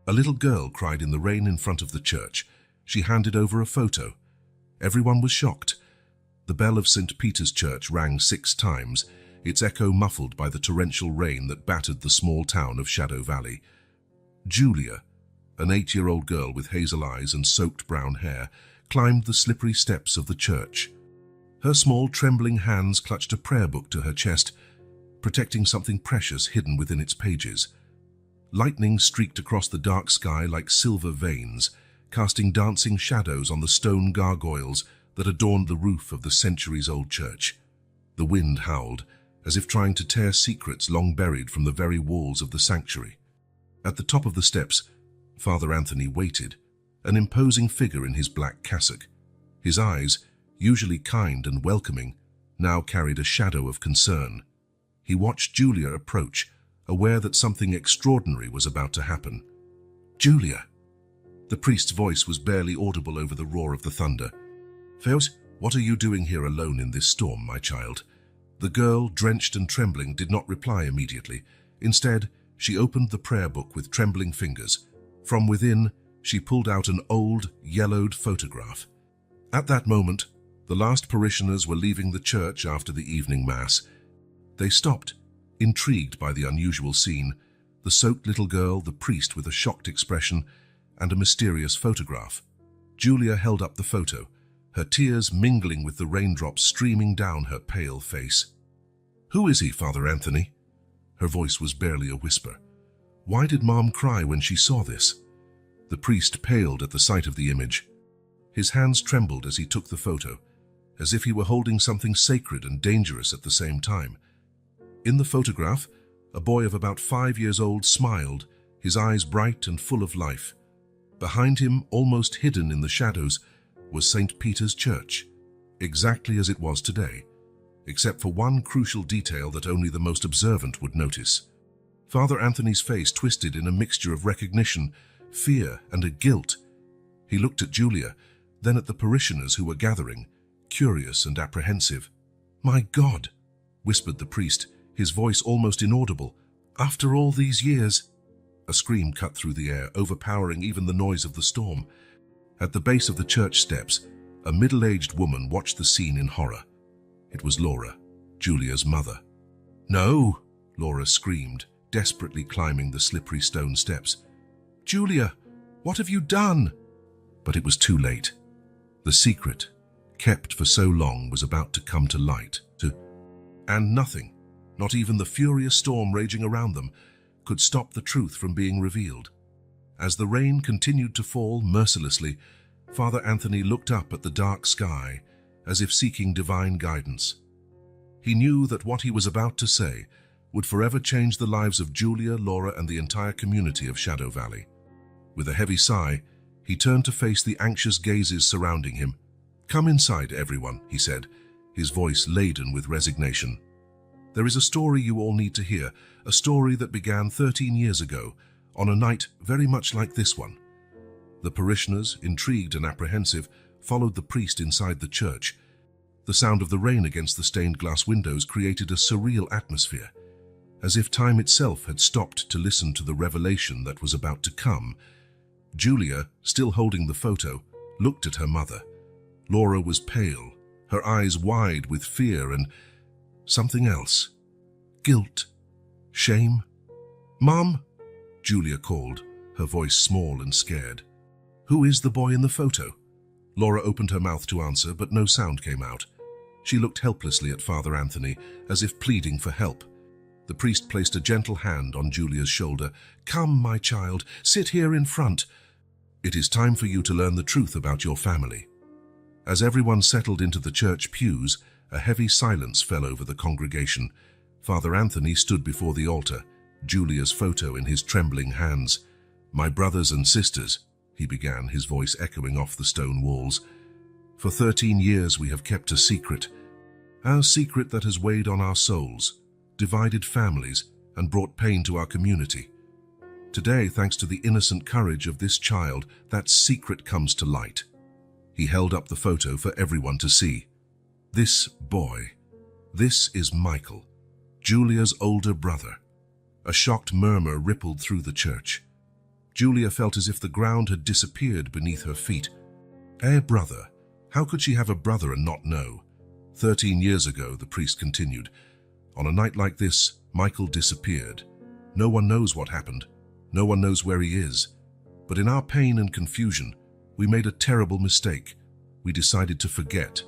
A little girl cried in the rain in front of the church. She handed over a photo. Everyone was shocked. The bell of St. Peter's Church rang 6 times, its echo muffled by the torrential rain that battered the small town of Shadow Valley. Julia, an 8-year-old girl with hazel eyes and soaked brown hair, climbed the slippery steps of the church. Her small, trembling hands clutched a prayer book to her chest, protecting something precious hidden within its pages. Lightning streaked across the dark sky like silver veins, casting dancing shadows on the stone gargoyles that adorned the roof of the centuries-old church. The wind howled, as if trying to tear secrets long buried from the very walls of the sanctuary. At the top of the steps, Father Anthony waited, an imposing figure in his black cassock. His eyes, usually kind and welcoming, now carried a shadow of concern. He watched Julia approach, aware that something extraordinary was about to happen. "Julia!" The priest's voice was barely audible over the roar of the thunder. "Feos, what are you doing here alone in this storm, my child?" The girl, drenched and trembling, did not reply immediately. Instead, she opened the prayer book with trembling fingers. From within, she pulled out an old, yellowed photograph. At that moment, the last parishioners were leaving the church after the evening mass. They stopped, intrigued by the unusual scene, the soaked little girl, the priest with a shocked expression, and a mysterious photograph. Julia held up the photo, her tears mingling with the raindrops streaming down her pale face. "Who is he, Father Anthony?" Her voice was barely a whisper. "Why did Mom cry when she saw this?" The priest paled at the sight of the image. His hands trembled as he took the photo, as if he were holding something sacred and dangerous at the same time. In the photograph, a boy of about 5 years old smiled, his eyes bright and full of life. Behind him, almost hidden in the shadows, was St. Peter's Church, exactly as it was today, except for one crucial detail that only the most observant would notice. Father Anthony's face twisted in a mixture of recognition, fear, and a guilt. He looked at Julia, then at the parishioners who were gathering, curious and apprehensive. "My God," whispered the priest, his voice almost inaudible. "After all these years—" A scream cut through the air, overpowering even the noise of the storm. At the base of the church steps, a middle-aged woman watched the scene in horror. It was Laura, Julia's mother. "No!" Laura screamed, desperately climbing the slippery stone steps. "Julia, what have you done?" But it was too late. The secret, kept for so long, was about to come to light. And nothing, not even the furious storm raging around them, could stop the truth from being revealed. As the rain continued to fall mercilessly, Father Anthony looked up at the dark sky, as if seeking divine guidance. He knew that what he was about to say would forever change the lives of Julia, Laura, and the entire community of Shadow Valley. With a heavy sigh, he turned to face the anxious gazes surrounding him. "Come inside, everyone," he said, his voice laden with resignation. "There is a story you all need to hear, a story that began 13 years ago, on a night very much like this one." The parishioners, intrigued and apprehensive, followed the priest inside the church. The sound of the rain against the stained glass windows created a surreal atmosphere, as if time itself had stopped to listen to the revelation that was about to come. Julia, still holding the photo, looked at her mother. Laura was pale, her eyes wide with fear and something else. Guilt. Shame. "Mom," Julia called, her voice small and scared. "Who is the boy in the photo?" Laura opened her mouth to answer, but no sound came out. She looked helplessly at Father Anthony, as if pleading for help. The priest placed a gentle hand on Julia's shoulder. "Come, my child, sit here in front. It is time for you to learn the truth about your family." As everyone settled into the church pews, a heavy silence fell over the congregation. Father Anthony stood before the altar, Julia's photo in his trembling hands. "My brothers and sisters," he began, his voice echoing off the stone walls, "for 13 years we have kept a secret, our secret that has weighed on our souls, divided families, and brought pain to our community. Today, thanks to the innocent courage of this child, that secret comes to light." He held up the photo for everyone to see. "This boy, this is Michael, Julia's older brother." A shocked murmur rippled through the church. Julia felt as if the ground had disappeared beneath her feet. "Eh, brother? How could she have a brother and not know?" 13 years ago, the priest continued. "On a night like this, Michael disappeared. No one knows what happened. No one knows where he is. But in our pain and confusion, we made a terrible mistake. We decided to forget.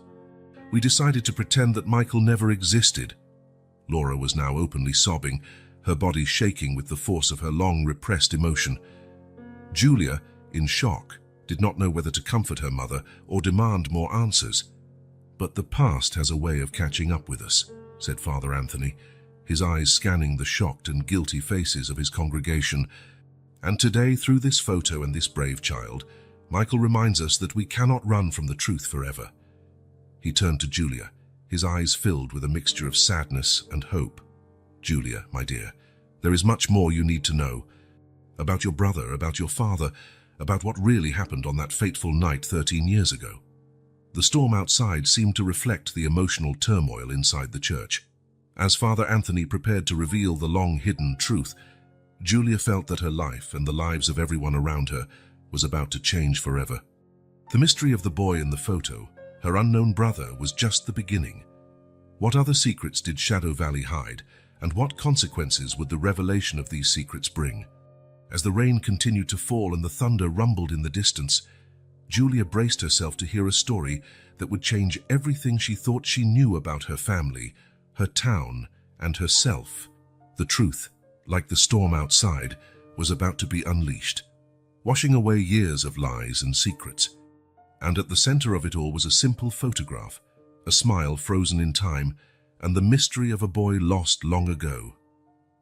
We decided to pretend that Michael never existed." Laura was now openly sobbing, her body shaking with the force of her long repressed emotion. Julia, in shock, did not know whether to comfort her mother or demand more answers. "But the past has a way of catching up with us," said Father Anthony, his eyes scanning the shocked and guilty faces of his congregation. "And today, through this photo and this brave child, Michael reminds us that we cannot run from the truth forever." He turned to Julia, his eyes filled with a mixture of sadness and hope. "Julia, my dear, there is much more you need to know. About your brother, about your father, about what really happened on that fateful night 13 years ago." The storm outside seemed to reflect the emotional turmoil inside the church. As Father Anthony prepared to reveal the long-hidden truth, Julia felt that her life and the lives of everyone around her was about to change forever. The mystery of the boy in the photo, her unknown brother, was just the beginning. What other secrets did Shadow Valley hide, and what consequences would the revelation of these secrets bring? As the rain continued to fall and the thunder rumbled in the distance, Julia braced herself to hear a story that would change everything she thought she knew about her family, her town, and herself. The truth, like the storm outside, was about to be unleashed, washing away years of lies and secrets. And at the center of it all was a simple photograph, a smile frozen in time, and the mystery of a boy lost long ago.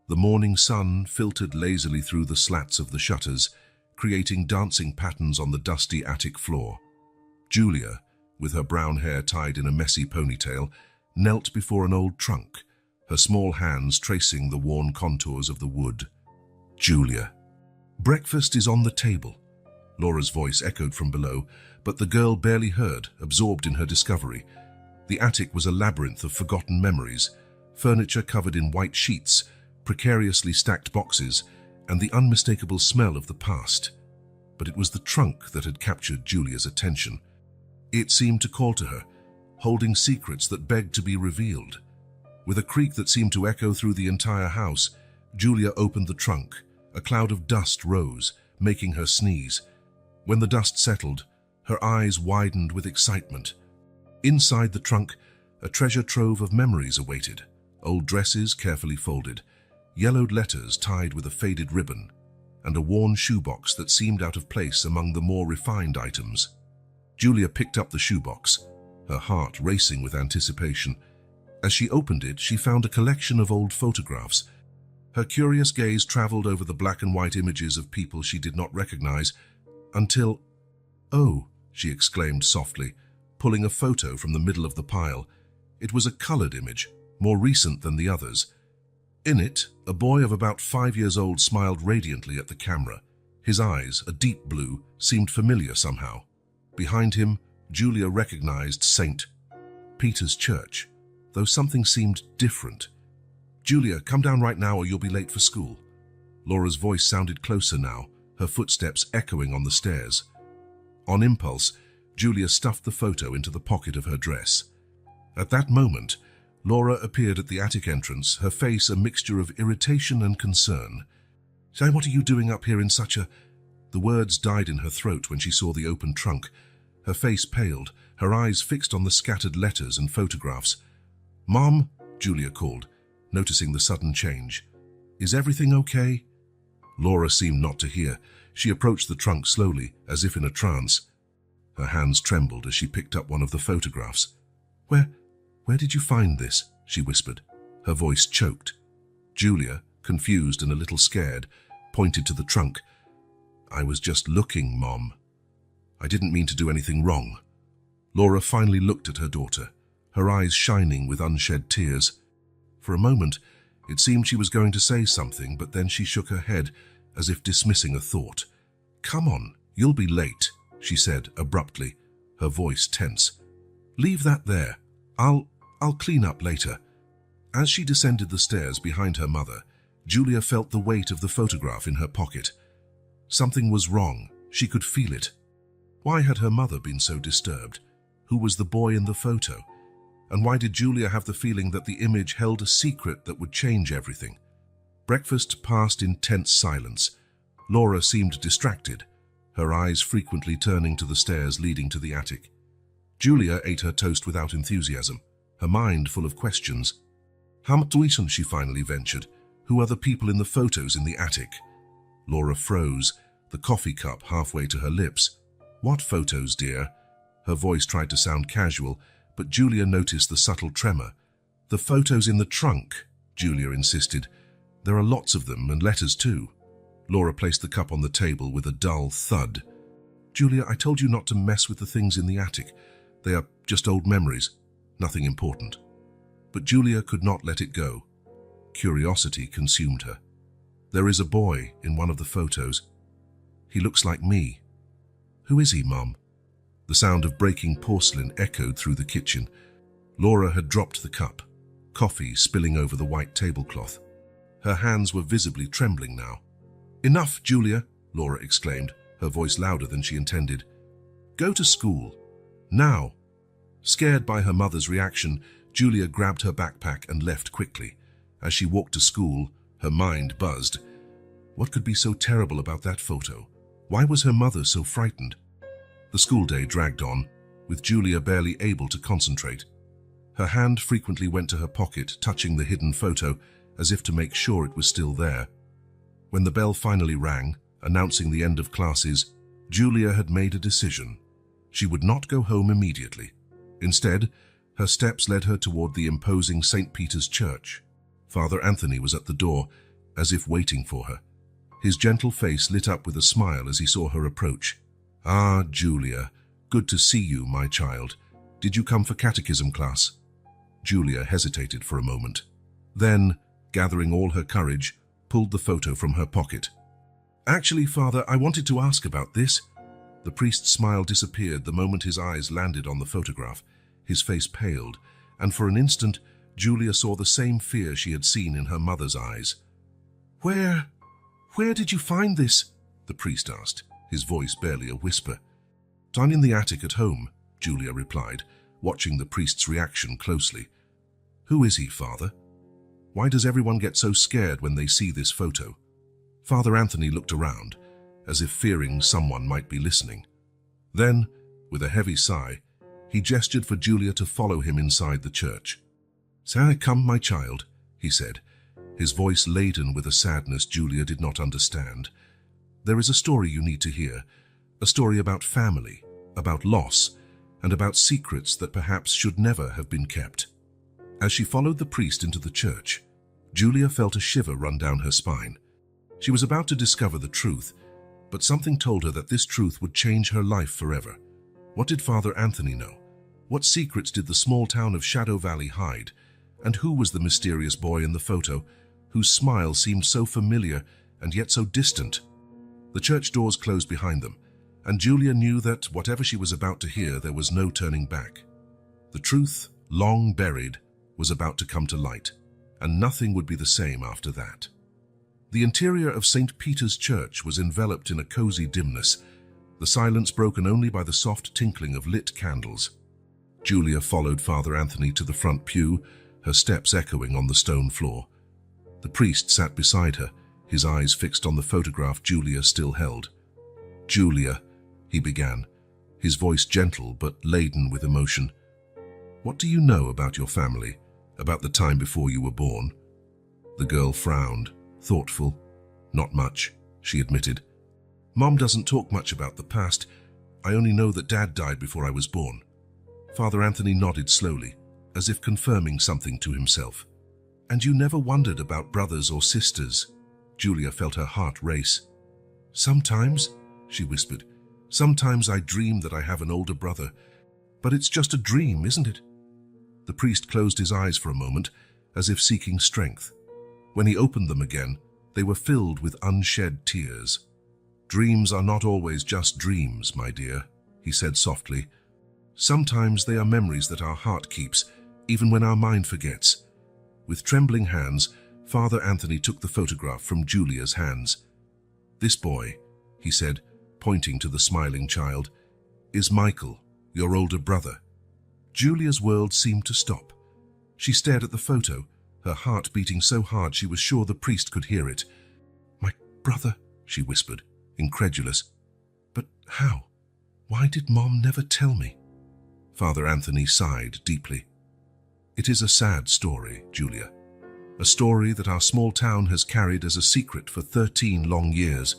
The morning sun filtered lazily through the slats of the shutters, creating dancing patterns on the dusty attic floor. Julia, with her brown hair tied in a messy ponytail, knelt before an old trunk, her small hands tracing the worn contours of the wood. "Julia." "Breakfast is on the table," Laura's voice echoed from below, but the girl barely heard, absorbed in her discovery. The attic was a labyrinth of forgotten memories, furniture covered in white sheets, precariously stacked boxes, and the unmistakable smell of the past. But it was the trunk that had captured Julia's attention. It seemed to call to her, holding secrets that begged to be revealed. With a creak that seemed to echo through the entire house, Julia opened the trunk. A cloud of dust rose, making her sneeze. When the dust settled, her eyes widened with excitement. Inside the trunk, a treasure trove of memories awaited. Old dresses carefully folded, yellowed letters tied with a faded ribbon, and a worn shoebox that seemed out of place among the more refined items. Julia picked up the shoebox, her heart racing with anticipation. As she opened it, she found a collection of old photographs. Her curious gaze traveled over the black and white images of people she did not recognize, until, "Oh," she exclaimed softly, pulling a photo from the middle of the pile. It was a colored image, more recent than the others. In it, a boy of about 5 years old smiled radiantly at the camera. His eyes, a deep blue, seemed familiar somehow. Behind him, Julia recognized St. Peter's Church, though something seemed different. "Julia, come down right now or you'll be late for school." Laura's voice sounded closer now, her footsteps echoing on the stairs. On impulse, Julia stuffed the photo into the pocket of her dress. At that moment, Laura appeared at the attic entrance, her face a mixture of irritation and concern. "Say, what are you doing up here in such a—" The words died in her throat when she saw the open trunk. Her face paled, her eyes fixed on the scattered letters and photographs. "Mom," Julia called, noticing the sudden change. "Is everything okay?" Laura seemed not to hear. She approached the trunk slowly, as if in a trance. Her hands trembled as she picked up one of the photographs. Where did you find this?" she whispered. Her voice choked. Julia, confused and a little scared, pointed to the trunk. "I was just looking, Mom. I didn't mean to do anything wrong." Laura finally looked at her daughter, her eyes shining with unshed tears. For a moment, it seemed she was going to say something, but then she shook her head, as if dismissing a thought. "Come on, you'll be late," she said abruptly, her voice tense. "Leave that there. I'll clean up later." As she descended the stairs behind her mother, Julia felt the weight of the photograph in her pocket. Something was wrong. She could feel it. Why had her mother been so disturbed? Who was the boy in the photo? And why did Julia have the feeling that the image held a secret that would change everything? Breakfast passed in tense silence. Laura seemed distracted, her eyes frequently turning to the stairs leading to the attic. Julia ate her toast without enthusiasm, her mind full of questions. "How much reason?" she finally ventured. "Who are the people in the photos in the attic?" Laura froze, the coffee cup halfway to her lips. "What photos, dear?" Her voice tried to sound casual, but Julia noticed the subtle tremor. "The photos in the trunk," Julia insisted. "There are lots of them, and letters too." Laura placed the cup on the table with a dull thud. "Julia, I told you not to mess with the things in the attic. They are just old memories, nothing important." But Julia could not let it go. Curiosity consumed her. "There is a boy in one of the photos. He looks like me." "Who is he, Mum?" The sound of breaking porcelain echoed through the kitchen. Laura had dropped the cup, coffee spilling over the white tablecloth. Her hands were visibly trembling now. "Enough, Julia," Laura exclaimed, her voice louder than she intended. "Go to school. Now." Scared by her mother's reaction, Julia grabbed her backpack and left quickly. As she walked to school, her mind buzzed. What could be so terrible about that photo? Why was her mother so frightened? The school day dragged on, with Julia barely able to concentrate. Her hand frequently went to her pocket, touching the hidden photo, as if to make sure it was still there. When the bell finally rang, announcing the end of classes, Julia had made a decision. She would not go home immediately. Instead, her steps led her toward the imposing St. Peter's Church. Father Anthony was at the door, as if waiting for her. His gentle face lit up with a smile as he saw her approach. "Ah, Julia, good to see you, my child. Did you come for catechism class?" Julia hesitated for a moment. Then, gathering all her courage, pulled the photo from her pocket. "Actually, Father, I wanted to ask about this." The priest's smile disappeared the moment his eyes landed on the photograph. His face paled, and for an instant, Julia saw the same fear she had seen in her mother's eyes. Where did you find this?" the priest asked, his voice barely a whisper. "Down in the attic at home," Julia replied, watching the priest's reaction closely. "Who is he, Father? Why does everyone get so scared when they see this photo?" Father Anthony looked around, as if fearing someone might be listening. Then, with a heavy sigh, he gestured for Julia to follow him inside the church. "So come, my child," he said, his voice laden with a sadness Julia did not understand. "There is a story you need to hear, a story about family, about loss, and about secrets that perhaps should never have been kept." As she followed the priest into the church, Julia felt a shiver run down her spine. She was about to discover the truth, but something told her that this truth would change her life forever. What did Father Anthony know? What secrets did the small town of Shadow Valley hide? And who was the mysterious boy in the photo, whose smile seemed so familiar and yet so distant? The church doors closed behind them, and Julia knew that whatever she was about to hear, there was no turning back. The truth, long buried, was about to come to light, and nothing would be the same after that. The interior of St. Peter's Church was enveloped in a cozy dimness, the silence broken only by the soft tinkling of lit candles. Julia followed Father Anthony to the front pew, her steps echoing on the stone floor. The priest sat beside her, his eyes fixed on the photograph Julia still held. "Julia," he began, his voice gentle but laden with emotion. "What do you know about your family, about the time before you were born?" The girl frowned, thoughtful. "Not much," she admitted. "Mom doesn't talk much about the past. I only know that Dad died before I was born." Father Anthony nodded slowly, as if confirming something to himself. "And you never wondered about brothers or sisters?" Julia felt her heart race. "Sometimes," she whispered, "sometimes I dream that I have an older brother. But it's just a dream, isn't it?" The priest closed his eyes for a moment, as if seeking strength. When he opened them again, they were filled with unshed tears. "Dreams are not always just dreams, my dear," he said softly. "Sometimes they are memories that our heart keeps, even when our mind forgets." With trembling hands, Father Anthony took the photograph from Julia's hands. "This boy," he said, pointing to the smiling child, "is Michael, your older brother." Julia's world seemed to stop. She stared at the photo, her heart beating so hard she was sure the priest could hear it. "My brother," she whispered, incredulous. "But how? Why did Mom never tell me?" Father Anthony sighed deeply. "It is a sad story, Julia. A story that our small town has carried as a secret for 13 long years."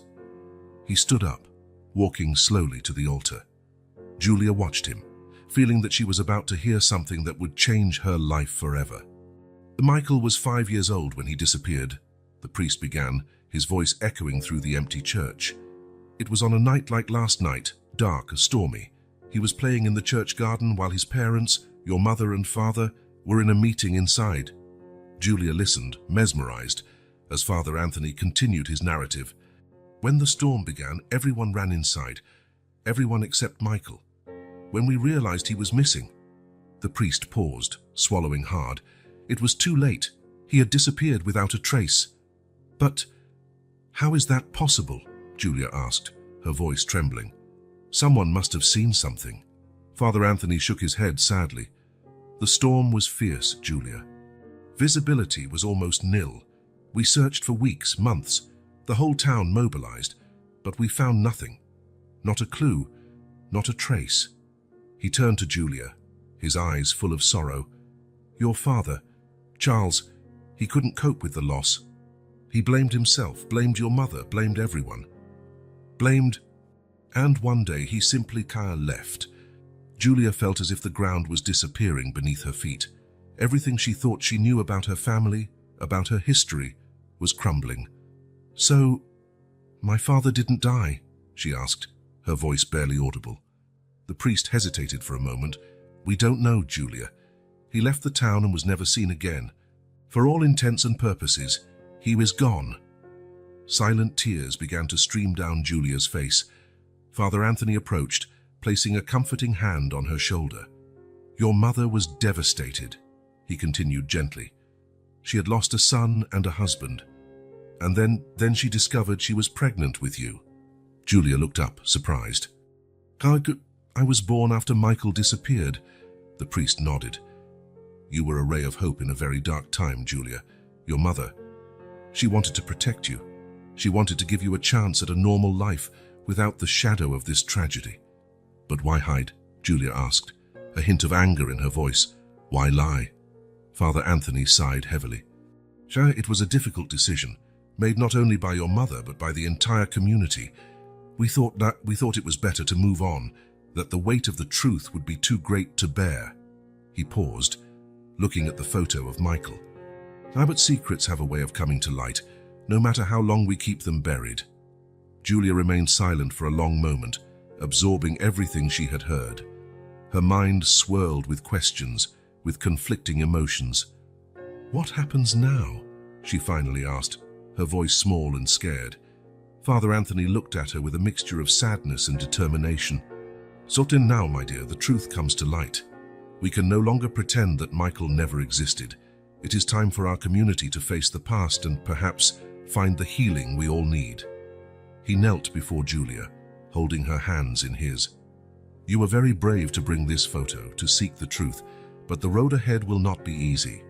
He stood up, walking slowly to the altar. Julia watched him, feeling that she was about to hear something that would change her life forever. "Michael was 5 years old when he disappeared," the priest began, his voice echoing through the empty church. "It was on a night like last night, dark and stormy. He was playing in the church garden while his parents, your mother and father, were in a meeting inside." Julia listened, mesmerized, as Father Anthony continued his narrative. "When the storm began, everyone ran inside, everyone except Michael. When we realized he was missing..." The priest paused, swallowing hard. It was too late. He had disappeared without a trace. "But how is that possible?" Julia asked, her voice trembling. "Someone must have seen something." Father Anthony shook his head sadly. "The storm was fierce, Julia. Visibility was almost nil. We searched for weeks, months. The whole town mobilized, but we found nothing. Not a clue, not a trace." He turned to Julia, his eyes full of sorrow. "Your father, Charles, he couldn't cope with the loss. He blamed himself, blamed your mother, blamed everyone. And one day he simply left." Julia felt as if the ground was disappearing beneath her feet. Everything she thought she knew about her family, about her history, was crumbling. "So, my father didn't die?" she asked, her voice barely audible. The priest hesitated for a moment. "We don't know, Julia. He left the town and was never seen again. For all intents and purposes, he was gone." Silent tears began to stream down Julia's face. Father Anthony approached, placing a comforting hand on her shoulder. "Your mother was devastated," he continued gently. "She had lost a son and a husband. And then she discovered she was pregnant with you." Julia looked up, surprised. I was born after Michael disappeared." The priest nodded. "You were a ray of hope in a very dark time, Julia. Your mother, she wanted to protect you. She wanted to give you a chance at a normal life without the shadow of this tragedy." "But why hide?" Julia asked, a hint of anger in her voice. "Why lie?" Father Anthony sighed heavily. "It was a difficult decision, made not only by your mother but by the entire community. We thought it was better to move on, that the weight of the truth would be too great to bear." He paused, looking at the photo of Michael. "But secrets have a way of coming to light, no matter how long we keep them buried." Julia remained silent for a long moment, absorbing everything she had heard. Her mind swirled with questions, with conflicting emotions. "What happens now?" she finally asked, her voice small and scared. Father Anthony looked at her with a mixture of sadness and determination. "Sultan, now, my dear, the truth comes to light. We can no longer pretend that Michael never existed. It is time for our community to face the past and perhaps find the healing we all need." He knelt before Julia, holding her hands in his. "You were very brave to bring this photo, to seek the truth, but the road ahead will not be easy.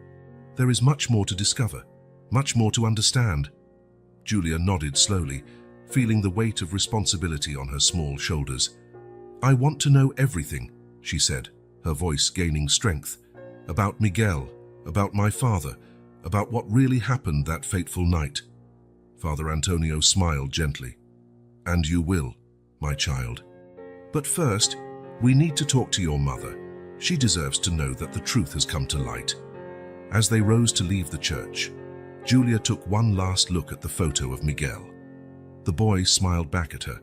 There is much more to discover, much more to understand." Julia nodded slowly, feeling the weight of responsibility on her small shoulders. "I want to know everything," she said, her voice gaining strength. "About Miguel, about my father, about what really happened that fateful night." Father Antonio smiled gently. "And you will, my child. But first, we need to talk to your mother. She deserves to know that the truth has come to light." As they rose to leave the church, Julia took one last look at the photo of Miguel. The boy smiled back at her,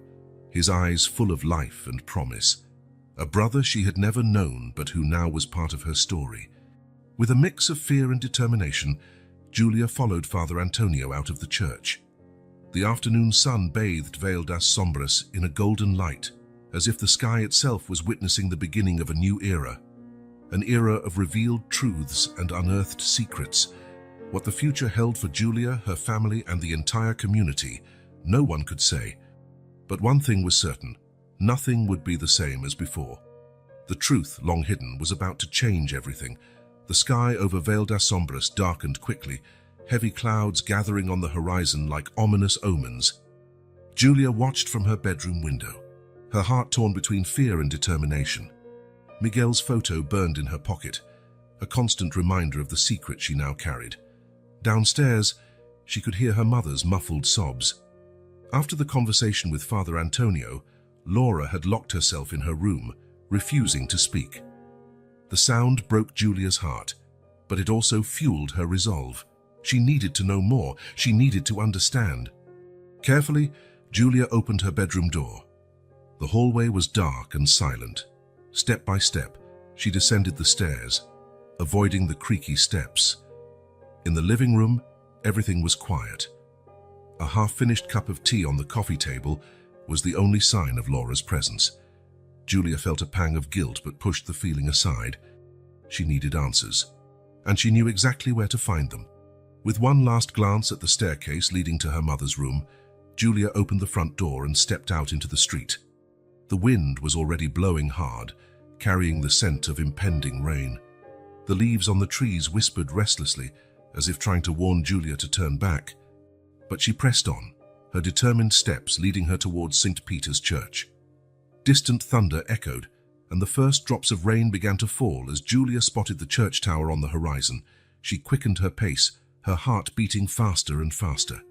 his eyes full of life and promise. A brother she had never known, but who now was part of her story. With a mix of fear and determination, Julia followed Father Antonio out of the church. The afternoon sun bathed Vale das Sombras in a golden light, as if the sky itself was witnessing the beginning of a new era. An era of revealed truths and unearthed secrets. What the future held for Julia, her family, and the entire community, no one could say. But one thing was certain: nothing would be the same as before. The truth, long hidden, was about to change everything. The sky over Vale das Sombras darkened quickly, heavy clouds gathering on the horizon like ominous omens. Julia watched from her bedroom window, her heart torn between fear and determination. Miguel's photo burned in her pocket, a constant reminder of the secret she now carried. Downstairs, she could hear her mother's muffled sobs. After the conversation with Father Antonio, Laura had locked herself in her room, refusing to speak. The sound broke Julia's heart, but it also fueled her resolve. She needed to know more. She needed to understand. Carefully, Julia opened her bedroom door. The hallway was dark and silent. Step by step, she descended the stairs, avoiding the creaky steps. In the living room, everything was quiet. A half-finished cup of tea on the coffee table was the only sign of Laura's presence. Julia felt a pang of guilt but pushed the feeling aside. She needed answers, and she knew exactly where to find them. With one last glance at the staircase leading to her mother's room, Julia opened the front door and stepped out into the street. The wind was already blowing hard, carrying the scent of impending rain. The leaves on the trees whispered restlessly, as if trying to warn Julia to turn back. But she pressed on, her determined steps leading her towards St. Peter's Church. Distant thunder echoed, and the first drops of rain began to fall as Julia spotted the church tower on the horizon. She quickened her pace, her heart beating faster and faster.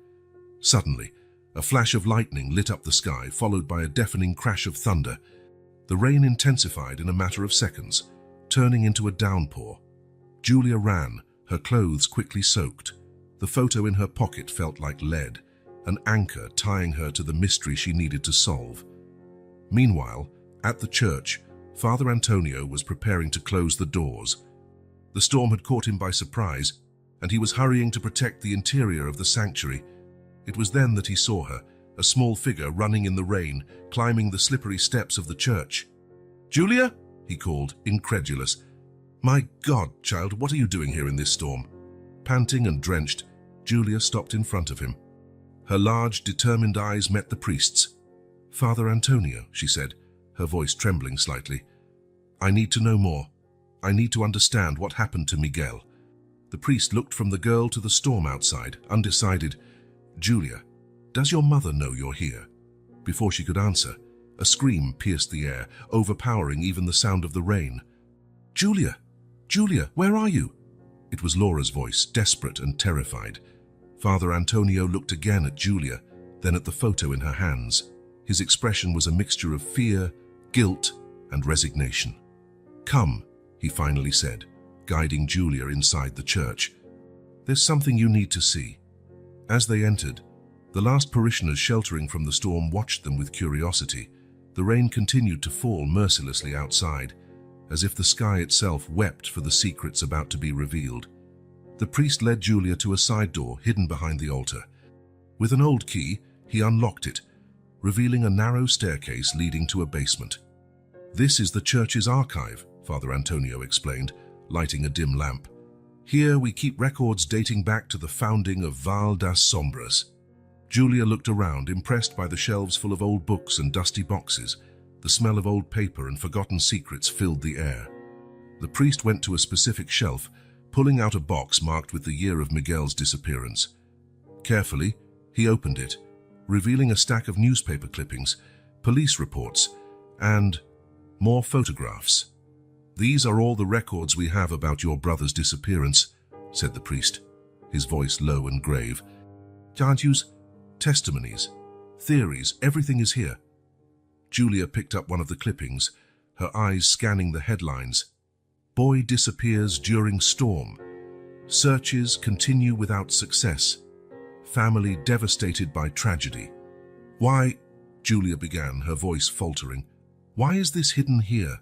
Suddenly, a flash of lightning lit up the sky, followed by a deafening crash of thunder. The rain intensified in a matter of seconds, turning into a downpour. Julia ran, her clothes quickly soaked. The photo in her pocket felt like lead, an anchor tying her to the mystery she needed to solve. Meanwhile, at the church, Father Antonio was preparing to close the doors. The storm had caught him by surprise, and he was hurrying to protect the interior of the sanctuary. It was then that he saw her, a small figure running in the rain, climbing the slippery steps of the church. "Julia?" he called, incredulous. "My God, child, what are you doing here in this storm?" Panting and drenched, Julia stopped in front of him. Her large, determined eyes met the priest's. "Father Antonio," she said, her voice trembling slightly. "I need to know more. I need to understand what happened to Miguel." The priest looked from the girl to the storm outside, undecided. "Julia, does your mother know you're here?" Before she could answer, a scream pierced the air, overpowering even the sound of the rain. "Julia! Julia, where are you?" It was Laura's voice, desperate and terrified. Father Antonio looked again at Julia, then at the photo in her hands. His expression was a mixture of fear, guilt, and resignation. "Come," he finally said, guiding Julia inside the church. "There's something you need to see." As they entered, the last parishioners sheltering from the storm watched them with curiosity. The rain continued to fall mercilessly outside, as if the sky itself wept for the secrets about to be revealed. The priest led Julia to a side door hidden behind the altar. With an old key, he unlocked it, revealing a narrow staircase leading to a basement. "This is the church's archive," Father Antonio explained, lighting a dim lamp. "Here we keep records dating back to the founding of Vale das Sombras." Julia looked around, impressed by the shelves full of old books and dusty boxes. The smell of old paper and forgotten secrets filled the air. The priest went to a specific shelf, pulling out a box marked with the year of Miguel's disappearance. Carefully, he opened it, revealing a stack of newspaper clippings, police reports, and more photographs. "These are all the records we have about your brother's disappearance," said the priest, his voice low and grave. "Charges, testimonies, theories, everything is here." Julia picked up one of the clippings, her eyes scanning the headlines. "Boy disappears during storm. Searches continue without success. Family devastated by tragedy." "Why," Julia began, her voice faltering, "why is this hidden here?"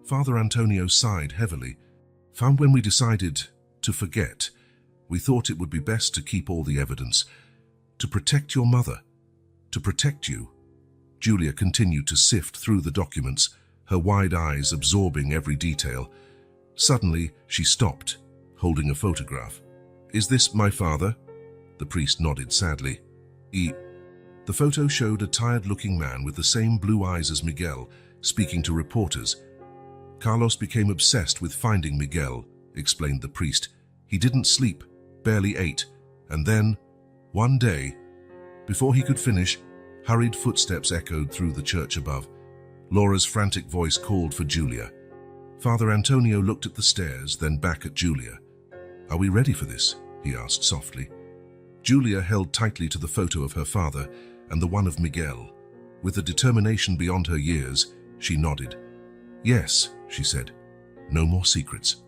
Father Antonio sighed heavily. "Found when we decided to forget. We thought it would be best to keep all the evidence. To protect your mother. To protect you." Julia continued to sift through the documents, her wide eyes absorbing every detail. Suddenly, she stopped, holding a photograph. "Is this my father?" The priest nodded sadly. The photo showed a tired-looking man with the same blue eyes as Miguel, speaking to reporters. Carlos became obsessed with finding Miguel, explained the priest. He didn't sleep, barely ate, and then, one day, before he could finish, hurried footsteps echoed through the church above. Laura's frantic voice called for Julia. Father Antonio looked at the stairs, then back at Julia. "Are we ready for this?" he asked softly. Julia held tightly to the photo of her father and the one of Miguel. With a determination beyond her years, she nodded. "Yes," she said. "No more secrets."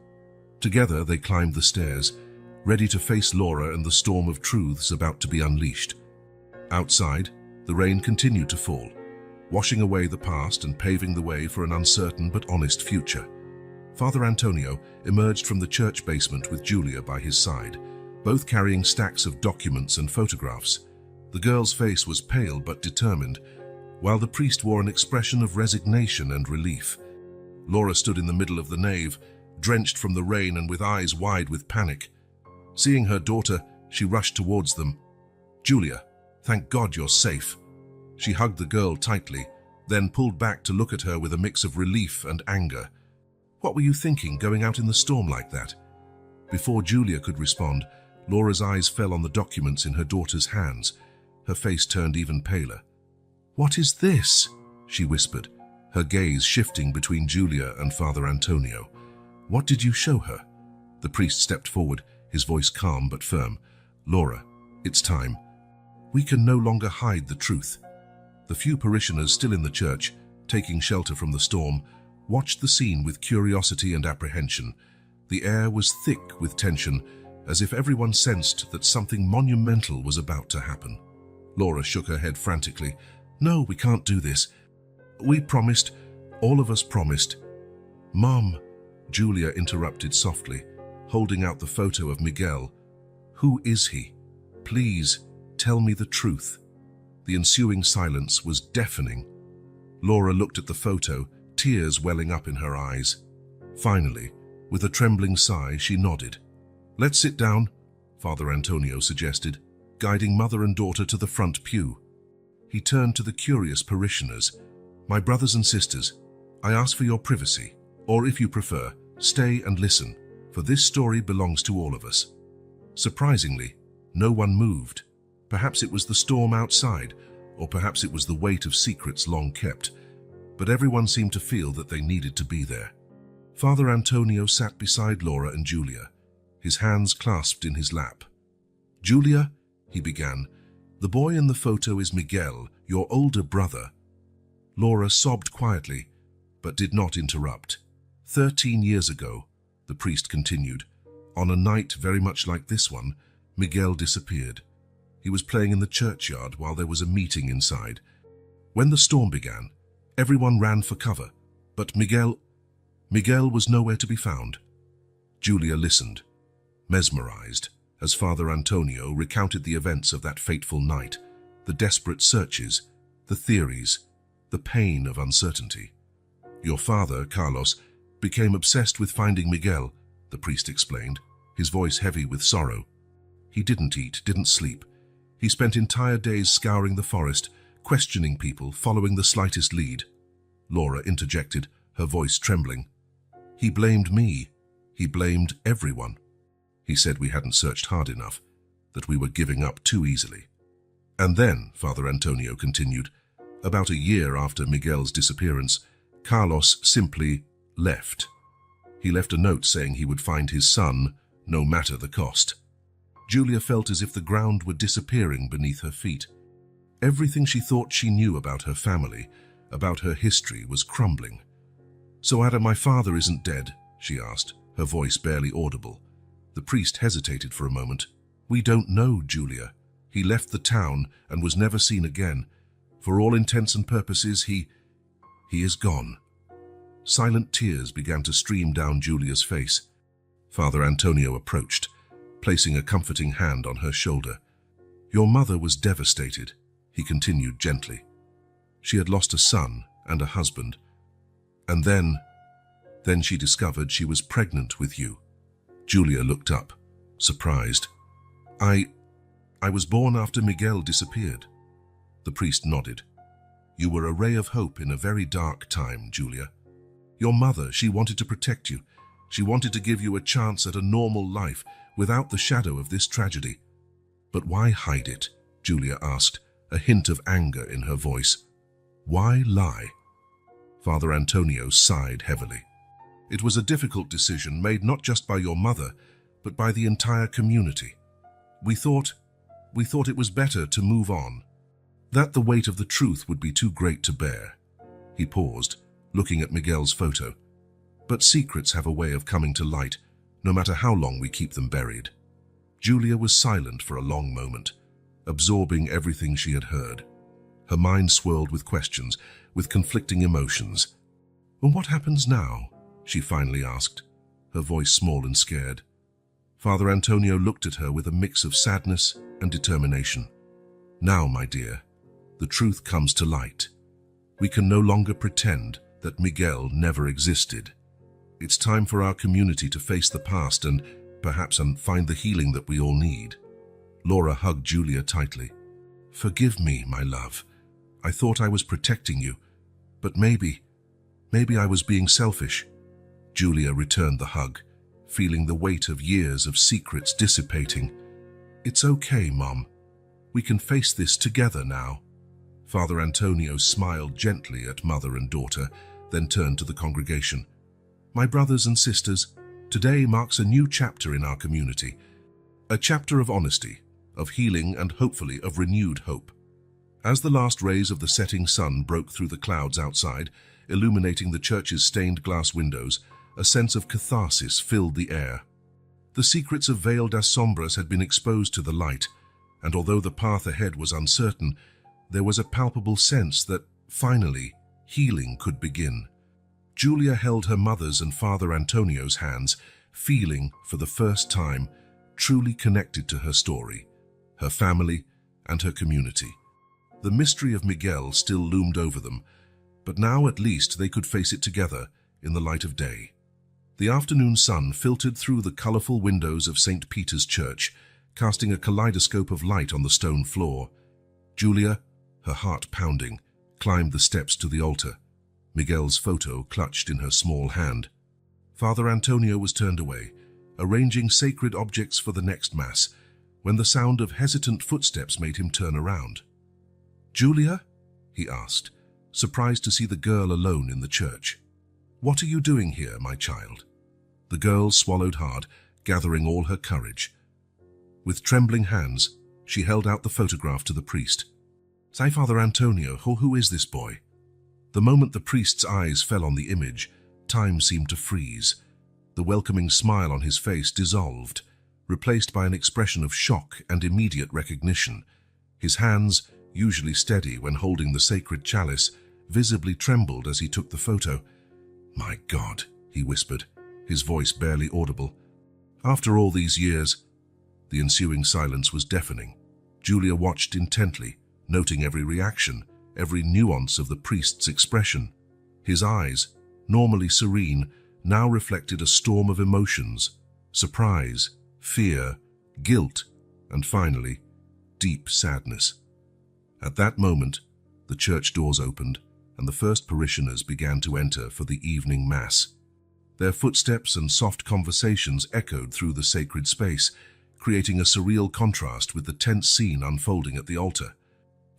Together they climbed the stairs, ready to face Laura and the storm of truths about to be unleashed. Outside, the rain continued to fall, washing away the past and paving the way for an uncertain but honest future. Father Antonio emerged from the church basement with Julia by his side, both carrying stacks of documents and photographs. The girl's face was pale but determined, while the priest wore an expression of resignation and relief. Laura stood in the middle of the nave, drenched from the rain and with eyes wide with panic. Seeing her daughter, she rushed towards them. "Julia, thank God you're safe." She hugged the girl tightly, then pulled back to look at her with a mix of relief and anger. "What were you thinking, going out in the storm like that?" Before Julia could respond, Laura's eyes fell on the documents in her daughter's hands. Her face turned even paler. "What is this?" she whispered, her gaze shifting between Julia and Father Antonio. "What did you show her?" The priest stepped forward, his voice calm but firm. "Laura, it's time. We can no longer hide the truth." The few parishioners still in the church, taking shelter from the storm, watched the scene with curiosity and apprehension. The air was thick with tension, as if everyone sensed that something monumental was about to happen. Laura shook her head frantically. "No, we can't do this. We promised. All of us promised." "Mom," Julia interrupted softly, holding out the photo of Miguel. "Who is he? Please, tell me the truth." The ensuing silence was deafening. Laura looked at the photo, tears welling up in her eyes. Finally, with a trembling sigh, she nodded. "Let's sit down," Father Antonio suggested, guiding mother and daughter to the front pew. He turned to the curious parishioners. "My brothers and sisters, I ask for your privacy, or if you prefer, stay and listen, for this story belongs to all of us." Surprisingly, no one moved. Perhaps it was the storm outside, or perhaps it was the weight of secrets long kept, but everyone seemed to feel that they needed to be there. Father Antonio sat beside Laura and Julia, his hands clasped in his lap. "Julia," he began, "the boy in the photo is Miguel, your older brother." Laura sobbed quietly, but did not interrupt. 13 years ago, the priest continued, on a night very much like this one, Miguel disappeared. He was playing in the churchyard while there was a meeting inside. When the storm began, everyone ran for cover, but Miguel was nowhere to be found. Julia listened, mesmerized, as Father Antonio recounted the events of that fateful night, the desperate searches, the theories, the pain of uncertainty. "Your father, Carlos, became obsessed with finding Miguel," the priest explained, his voice heavy with sorrow. "He didn't eat, didn't sleep. He spent entire days scouring the forest, questioning people, following the slightest lead." Laura interjected, her voice trembling. "He blamed me. He blamed everyone. He said we hadn't searched hard enough, that we were giving up too easily." "And then," Father Antonio continued, "about a year after Miguel's disappearance, Carlos simply left. He left a note saying he would find his son, no matter the cost." Julia felt as if the ground were disappearing beneath her feet. Everything she thought she knew about her family, about her history, was crumbling. "So Ada, my father isn't dead?" she asked, her voice barely audible. The priest hesitated for a moment. "We don't know, Julia. He left the town and was never seen again. For all intents and purposes, he is gone." Silent tears began to stream down Julia's face. Father Antonio approached, placing a comforting hand on her shoulder. "Your mother was devastated," he continued gently. "She had lost a son and a husband. And then she discovered she was pregnant with you." Julia looked up, surprised. I was born after Miguel disappeared." The priest nodded. You were a ray of hope in a very dark time, Julia. Your mother, she wanted to protect you. She wanted to give you a chance at a normal life without the shadow of this tragedy. But why hide it? Julia asked, a hint of anger in her voice. Why lie? Father Antonio sighed heavily. It was a difficult decision made not just by your mother, but by the entire community. We thought it was better to move on, that the weight of the truth would be too great to bear. He paused, looking at Miguel's photo. But secrets have a way of coming to light, no matter how long we keep them buried. Julia was silent for a long moment, absorbing everything she had heard. Her mind swirled with questions, with conflicting emotions. "And what happens now?" she finally asked, her voice small and scared. Father Antonio looked at her with a mix of sadness and determination. "Now, my dear, the truth comes to light. We can no longer pretend that Miguel never existed. It's time for our community to face the past and perhaps find the healing that we all need." Laura hugged Julia tightly. "Forgive me, my love. I thought I was protecting you, but maybe I was being selfish." Julia returned the hug, feeling the weight of years of secrets dissipating. "It's okay, Mom. We can face this together now." Father Antonio smiled gently at mother and daughter, then turned to the congregation. "My brothers and sisters, today marks a new chapter in our community. A chapter of honesty, of healing, and hopefully of renewed hope." As the last rays of the setting sun broke through the clouds outside, illuminating the church's stained glass windows, a sense of catharsis filled the air. The secrets of Vale das Sombras had been exposed to the light, and although the path ahead was uncertain, there was a palpable sense that, finally, healing could begin. Julia held her mother's and Father Antonio's hands, feeling, for the first time, truly connected to her story, her family, and her community. The mystery of Miguel still loomed over them, but now at least they could face it together in the light of day. The afternoon sun filtered through the colorful windows of St. Peter's Church, casting a kaleidoscope of light on the stone floor. Julia, her heart pounding, climbed the steps to the altar, Miguel's photo clutched in her small hand. Father Antonio was turned away, arranging sacred objects for the next Mass, when the sound of hesitant footsteps made him turn around. "Julia?" he asked, surprised to see the girl alone in the church. "What are you doing here, my child?" The girl swallowed hard, gathering all her courage. With trembling hands, she held out the photograph to the priest. "Say, Father Antonio, who is this boy?" The moment the priest's eyes fell on the image, time seemed to freeze. The welcoming smile on his face dissolved, replaced by an expression of shock and immediate recognition. His hands, usually steady when holding the sacred chalice, visibly trembled as he took the photo. "My God," he whispered, his voice barely audible. "After all these years..." The ensuing silence was deafening. Julia watched intently, noting every reaction, every nuance of the priest's expression. His eyes, normally serene, now reflected a storm of emotions: surprise, fear, guilt, and finally, deep sadness. At that moment, the church doors opened, and the first parishioners began to enter for the evening Mass. Their footsteps and soft conversations echoed through the sacred space, creating a surreal contrast with the tense scene unfolding at the altar.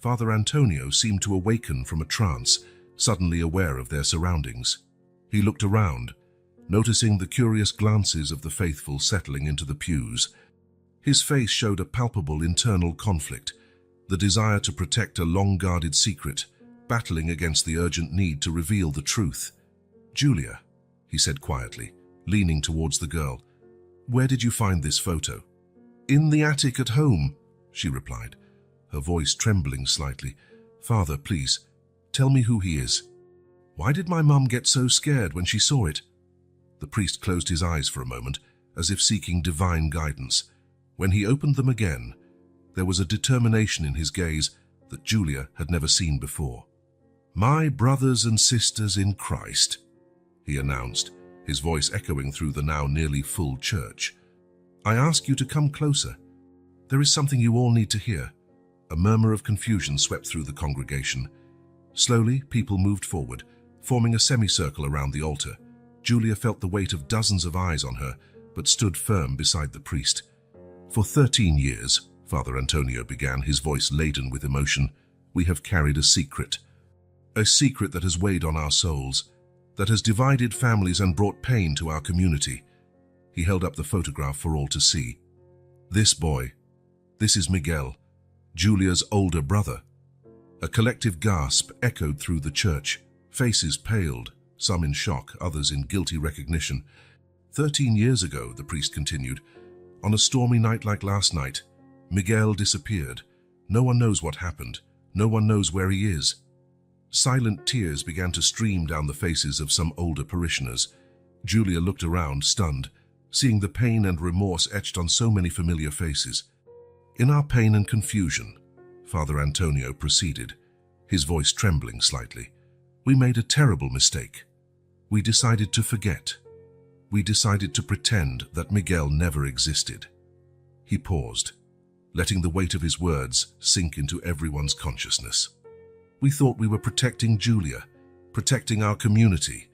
Father Antonio seemed to awaken from a trance, suddenly aware of their surroundings. He looked around, noticing the curious glances of the faithful settling into the pews. His face showed a palpable internal conflict, the desire to protect a long-guarded secret, battling against the urgent need to reveal the truth. "Julia," he said quietly, leaning towards the girl, "where did you find this photo?" "In the attic at home," she replied, her voice trembling slightly. "Father, please, tell me who he is. Why did my mum get so scared when she saw it?" The priest closed his eyes for a moment, as if seeking divine guidance. When he opened them again, there was a determination in his gaze that Julia had never seen before. "My brothers and sisters in Christ," he announced, his voice echoing through the now nearly full church. "I ask you to come closer. There is something you all need to hear. A murmur of confusion swept through the congregation. Slowly, people moved forward, forming a semicircle around the altar. Julia felt the weight of dozens of eyes on her, but stood firm beside the priest. "For 13 years, Father Antonio began, his voice laden with emotion, "we have carried a secret that has weighed on our souls, that has divided families and brought pain to our community." He held up the photograph for all to see. "This boy, this is Miguel, Julia's older brother." A collective gasp echoed through the church. Faces paled, some in shock, others in guilty recognition. 13 years ago, the priest continued, on a stormy night like last night, Miguel disappeared. No one knows what happened. No one knows where he is. Silent tears began to stream down the faces of some older parishioners. Julia looked around, stunned, seeing the pain and remorse etched on so many familiar faces. "In our pain and confusion," Father Antonio proceeded, his voice trembling slightly, "we made a terrible mistake. We decided to forget. We decided to pretend that Miguel never existed." He paused, letting the weight of his words sink into everyone's consciousness. "We thought we were protecting Julia, protecting our community.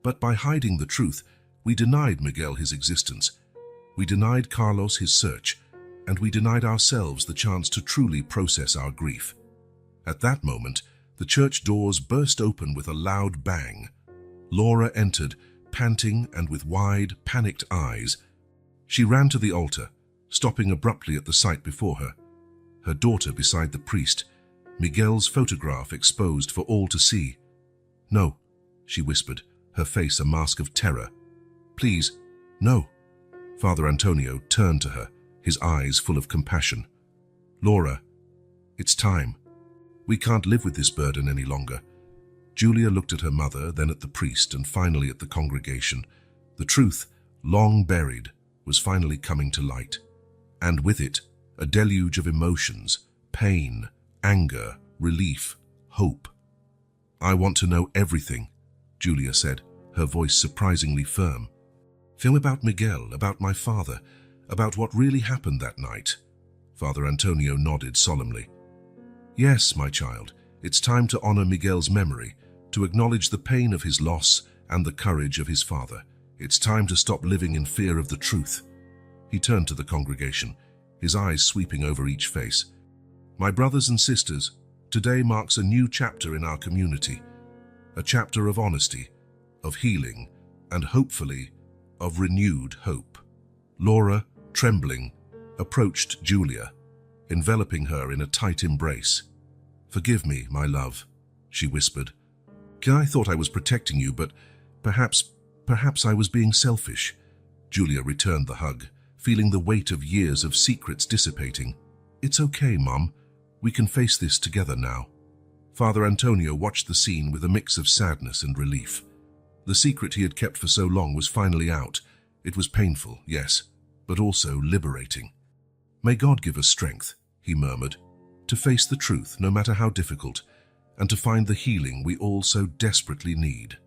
But by hiding the truth, we denied Miguel his existence. We denied Carlos his search, and we denied ourselves the chance to truly process our grief." At that moment, the church doors burst open with a loud bang. Laura entered, panting and with wide, panicked eyes. She ran to the altar, stopping abruptly at the sight before her. Her daughter beside the priest, Miguel's photograph exposed for all to see. "No," she whispered, her face a mask of terror. "Please, no." Father Antonio turned to her, his eyes full of compassion. "Laura, it's time. We can't live with this burden any longer." Julia looked at her mother, then at the priest, and finally at the congregation. The truth, long buried, was finally coming to light. And with it, a deluge of emotions, pain, anger, relief, hope. "I want to know everything," Julia said, her voice surprisingly firm. "Film about Miguel, about my father, about what really happened that night." Father Antonio nodded solemnly. "Yes, my child, it's time to honor Miguel's memory, to acknowledge the pain of his loss and the courage of his father. It's time to stop living in fear of the truth." He turned to the congregation, his eyes sweeping over each face. "My brothers and sisters, today marks a new chapter in our community, a chapter of honesty, of healing, and hopefully, of renewed hope." Laura, trembling, approached Julia, enveloping her in a tight embrace. "Forgive me, my love," she whispered. "I thought I was protecting you, but perhaps I was being selfish." Julia returned the hug, feeling the weight of years of secrets dissipating. "It's okay, Mom. We can face this together now." Father Antonio watched the scene with a mix of sadness and relief. The secret he had kept for so long was finally out. It was painful, yes, but also liberating. "May God give us strength," he murmured, "to face the truth, no matter how difficult, and to find the healing we all so desperately need."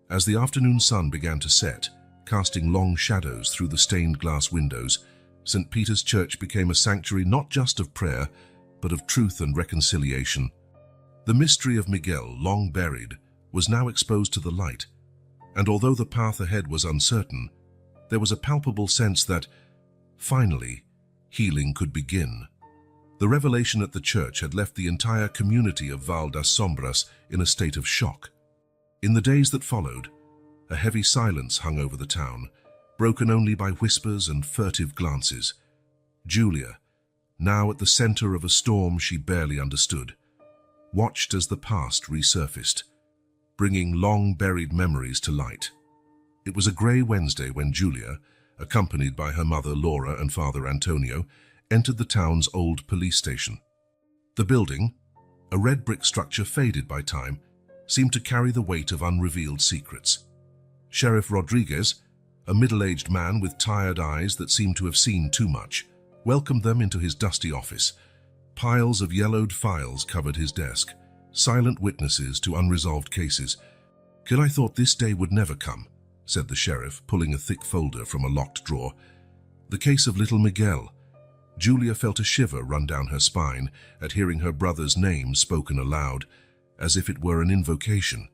As the afternoon sun began to set, casting long shadows through the stained glass windows, St. Peter's Church became a sanctuary not just of prayer, but of truth and reconciliation. The mystery of Miguel, long buried, was now exposed to the light, and although the path ahead was uncertain, there was a palpable sense that, finally, healing could begin. The revelation at the church had left the entire community of Val das Sombras in a state of shock. In the days that followed, a heavy silence hung over the town, broken only by whispers and furtive glances. Julia, now at the center of a storm she barely understood, watched as the past resurfaced, bringing long-buried memories to light. It was a grey Wednesday when Julia, accompanied by her mother Laura and Father Antonio, entered the town's old police station. The building, a red brick structure faded by time, seemed to carry the weight of unrevealed secrets. Sheriff Rodriguez, a middle-aged man with tired eyes that seemed to have seen too much, welcomed them into his dusty office. Piles of yellowed files covered his desk, silent witnesses to unresolved cases. "I thought this day would never come," said the sheriff, pulling a thick folder from a locked drawer. "The case of little Miguel. Julia felt a shiver run down her spine at hearing her brother's name spoken aloud, as if it were an invocation.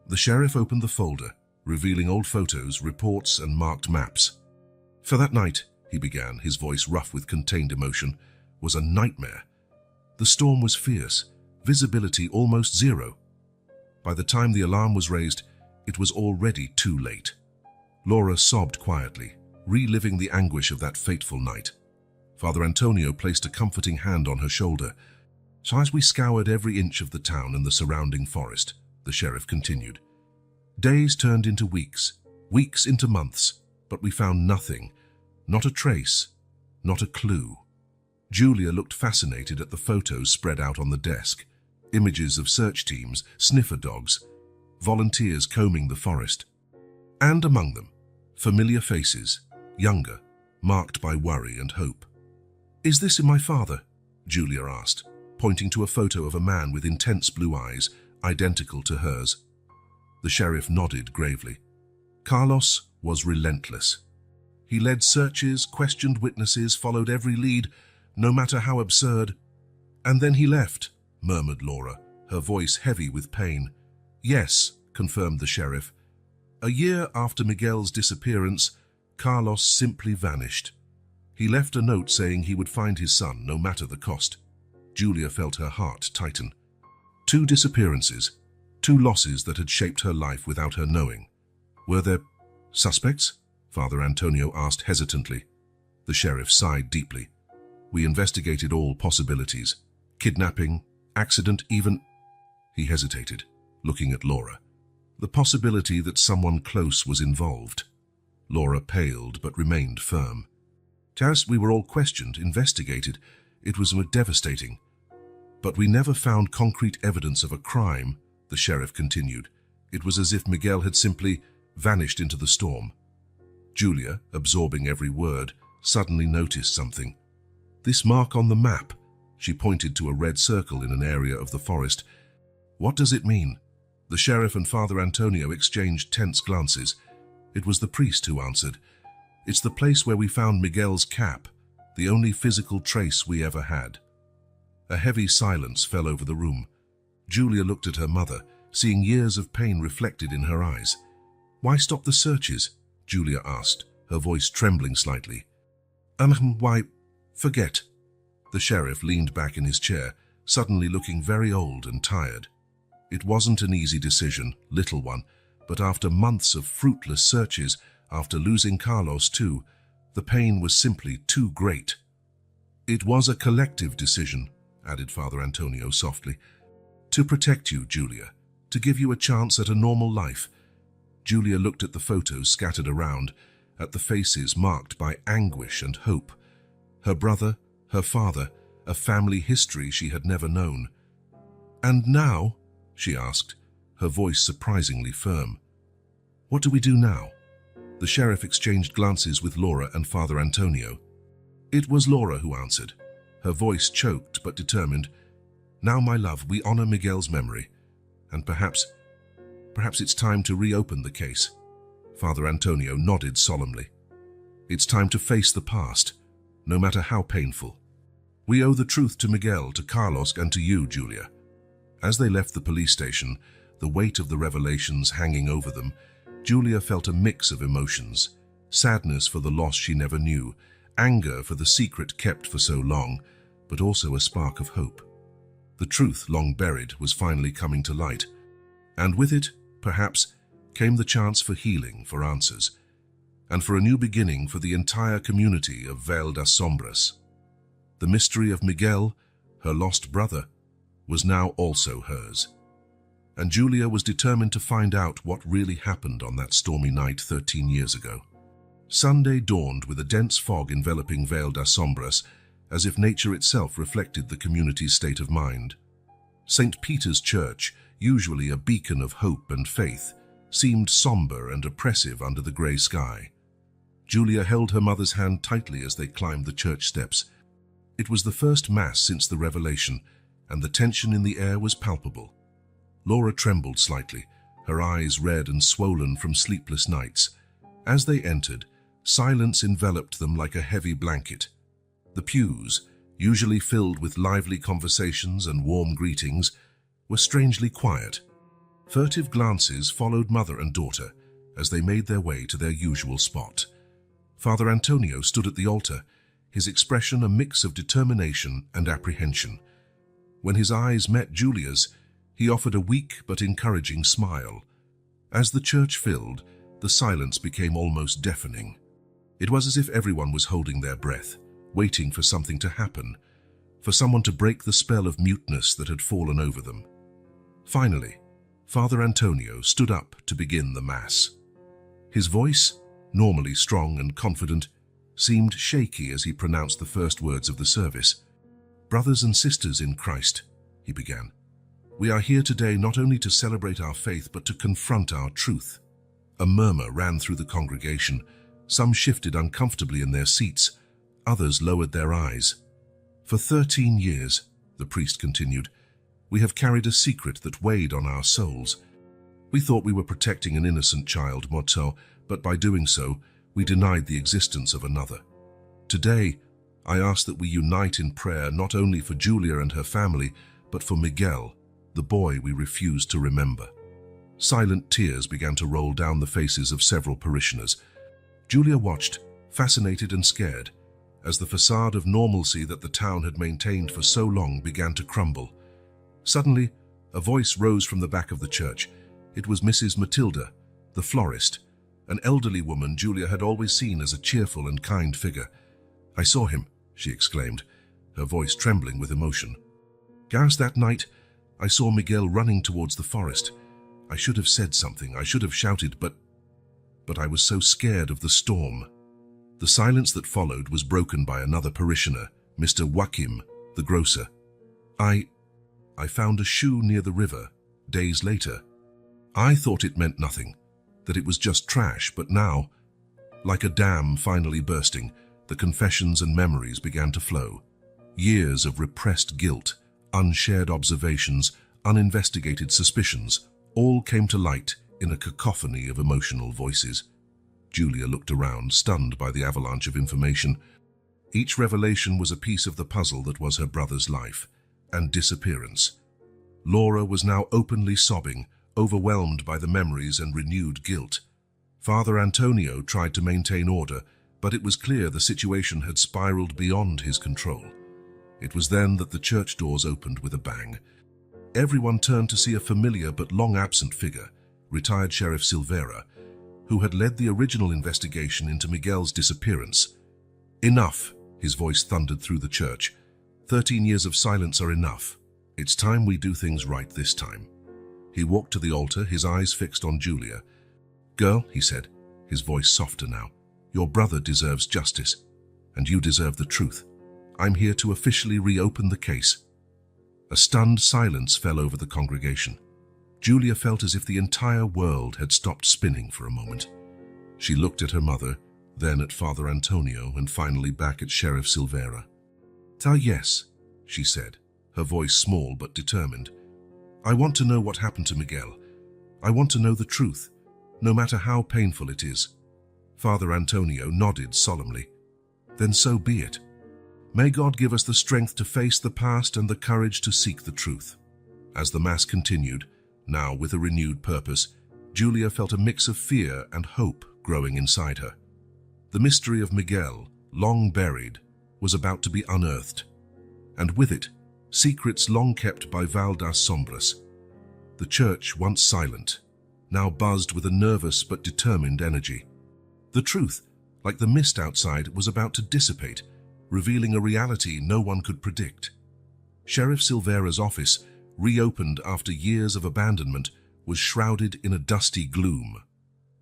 The sheriff opened the folder, revealing old photos, reports, and marked maps. "For that night," he began, his voice rough with contained emotion, "was a nightmare. The storm was fierce, visibility almost zero. By the time the alarm was raised, it was already too late." Laura sobbed quietly, reliving the anguish of that fateful night. Father Antonio placed a comforting hand on her shoulder. "So as we scoured every inch of the town and the surrounding forest," the sheriff continued, "days turned into weeks, weeks into months, but we found nothing, not a trace, not a clue." Julia looked fascinated at the photos spread out on the desk. Images of search teams, sniffer dogs, volunteers combing the forest. And among them, familiar faces, younger, marked by worry and hope. "Is this my father?" Julia asked, pointing to a photo of a man with intense blue eyes, identical to hers. The sheriff nodded gravely. Carlos was relentless. He led searches, questioned witnesses, followed every lead, no matter how absurd. "And then he left," murmured Laura, her voice heavy with pain. "Yes," confirmed the sheriff. "A year after Miguel's disappearance, Carlos simply vanished. He left a note saying he would find his son, no matter the cost." Julia felt her heart tighten. 2 disappearances, 2 losses that had shaped her life without her knowing. "Were there suspects?" Father Antonio asked hesitantly. The sheriff sighed deeply. "We investigated all possibilities. Kidnapping, accident, even—" He hesitated, looking at Laura. "The possibility that someone close was involved." Laura paled but remained firm. "As we were all questioned, investigated. It was devastating. But we never found concrete evidence of a crime," the sheriff continued. "It was as if Miguel had simply vanished into the storm." Julia, absorbing every word, suddenly noticed something. "This mark on the map," she pointed to a red circle in an area of the forest. "What does it mean?" The sheriff and Father Antonio exchanged tense glances. It was the priest who answered. "It's the place where we found Miguel's cap, the only physical trace we ever had." A heavy silence fell over the room. Julia looked at her mother, seeing years of pain reflected in her eyes. "Why stop the searches?" Julia asked, her voice trembling slightly. Why, forget." The sheriff leaned back in his chair, suddenly looking very old and tired. "It wasn't an easy decision, little one, but after months of fruitless searches, after losing Carlos too, the pain was simply too great." "It was a collective decision," added Father Antonio softly. "To protect you, Julia, to give you a chance at a normal life." Julia looked at the photos scattered around, at the faces marked by anguish and hope. Her brother, her father, a family history she had never known. "And now?" she asked, her voice surprisingly firm. "What do we do now?" The sheriff exchanged glances with Laura and Father Antonio. It was Laura who answered, her voice choked but determined. "Now, my love, we honor Miguel's memory, and perhaps it's time to reopen the case." Father Antonio nodded solemnly. "It's time to face the past, no matter how painful. We owe the truth to Miguel, to Carlos, and to you, Julia." As they left the police station, the weight of the revelations hanging over them, Julia felt a mix of emotions: sadness for the loss she never knew, anger for the secret kept for so long, but also a spark of hope. The truth, long buried, was finally coming to light, and with it, perhaps, came the chance for healing, for answers, and for a new beginning for the entire community of Vale das Sombras. The mystery of Miguel, her lost brother, was now also hers, and Julia was determined to find out what really happened on that stormy night 13 years ago. Sunday dawned with a dense fog enveloping Vale das Sombras, as if nature itself reflected the community's state of mind. St. Peter's Church, usually a beacon of hope and faith, seemed somber and oppressive under the grey sky. Julia held her mother's hand tightly as they climbed the church steps. It was the first Mass since the Revelation, and the tension in the air was palpable. Laura trembled slightly, her eyes red and swollen from sleepless nights. As they entered, silence enveloped them like a heavy blanket. The pews, usually filled with lively conversations and warm greetings, were strangely quiet. Furtive glances followed mother and daughter as they made their way to their usual spot. Father Antonio stood at the altar, his expression a mix of determination and apprehension. When his eyes met Julia's, he offered a weak but encouraging smile. As the church filled, the silence became almost deafening. It was as if everyone was holding their breath, waiting for something to happen, for someone to break the spell of muteness that had fallen over them. Finally, Father Antonio stood up to begin the Mass. His voice, normally strong and confident, seemed shaky as he pronounced the first words of the service. "Brothers and sisters in Christ," he began, "we are here today not only to celebrate our faith but to confront our truth." A murmur ran through the congregation. Some shifted uncomfortably in their seats, others lowered their eyes. "For 13 years," the priest continued, "we have carried a secret that weighed on our souls. We thought we were protecting an innocent child, Motto, but by doing so, we denied the existence of another. Today, I ask that we unite in prayer not only for Julia and her family, but for Miguel, the boy we refused to remember." Silent tears began to roll down the faces of several parishioners. Julia watched, fascinated and scared, as the facade of normalcy that the town had maintained for so long began to crumble. Suddenly, a voice rose from the back of the church. It was Mrs. Matilda, the florist, an elderly woman Julia had always seen as a cheerful and kind figure. "I saw him," she exclaimed, her voice trembling with emotion. "Gareth, that night, I saw Miguel running towards the forest. I should have said something, I should have shouted, but I was so scared of the storm." The silence that followed was broken by another parishioner, Mr. Joachim, the grocer. I found a shoe near the river, days later. I thought it meant nothing, that it was just trash, but now, like a dam finally bursting, the confessions and memories began to flow. Years of repressed guilt, unshared observations, uninvestigated suspicions, all came to light in a cacophony of emotional voices. Julia looked around, stunned by the avalanche of information. Each revelation was a piece of the puzzle that was her brother's life and disappearance. Laura was now openly sobbing, overwhelmed by the memories and renewed guilt. Father Antonio tried to maintain order, but it was clear the situation had spiraled beyond his control. It was then that the church doors opened with a bang. Everyone turned to see a familiar but long-absent figure, retired Sheriff Silvera, who had led the original investigation into Miguel's disappearance. "Enough," his voice thundered through the church. 13 years of silence are enough. It's time we do things right this time." He walked to the altar, his eyes fixed on Julia. "Girl," he said, his voice softer now, "your brother deserves justice, and you deserve the truth. I'm here to officially reopen the case." A stunned silence fell over the congregation. Julia felt as if the entire world had stopped spinning for a moment. She looked at her mother, then at Father Antonio, and finally back at Sheriff Silvera. "Yes," she said, her voice small but determined. "I want to know what happened to Miguel. I want to know the truth, no matter how painful it is." Father Antonio nodded solemnly. "Then so be it. May God give us the strength to face the past and the courage to seek the truth." As the Mass continued, now with a renewed purpose, Julia felt a mix of fear and hope growing inside her. The mystery of Miguel, long buried, was about to be unearthed, and with it, secrets long kept by Valdas Sombras. The church, once silent, now buzzed with a nervous but determined energy. The truth, like the mist outside, was about to dissipate, revealing a reality no one could predict. Sheriff Silvera's office, reopened after years of abandonment, was shrouded in a dusty gloom.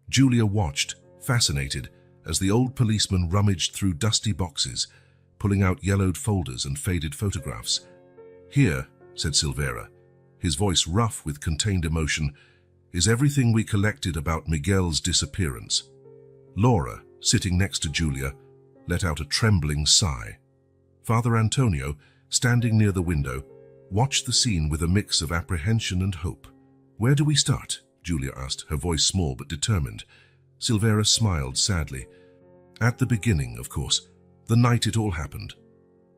Julia watched, fascinated, as the old policeman rummaged through dusty boxes, pulling out yellowed folders and faded photographs. "Here," said Silvera, his voice rough with contained emotion, "is everything we collected about Miguel's disappearance." Laura, sitting next to Julia, let out a trembling sigh. Father Antonio, standing near the window, watched the scene with a mix of apprehension and hope. "Where do we start?" Julia asked, her voice small but determined. Silvera smiled sadly. "At the beginning, of course, the night it all happened.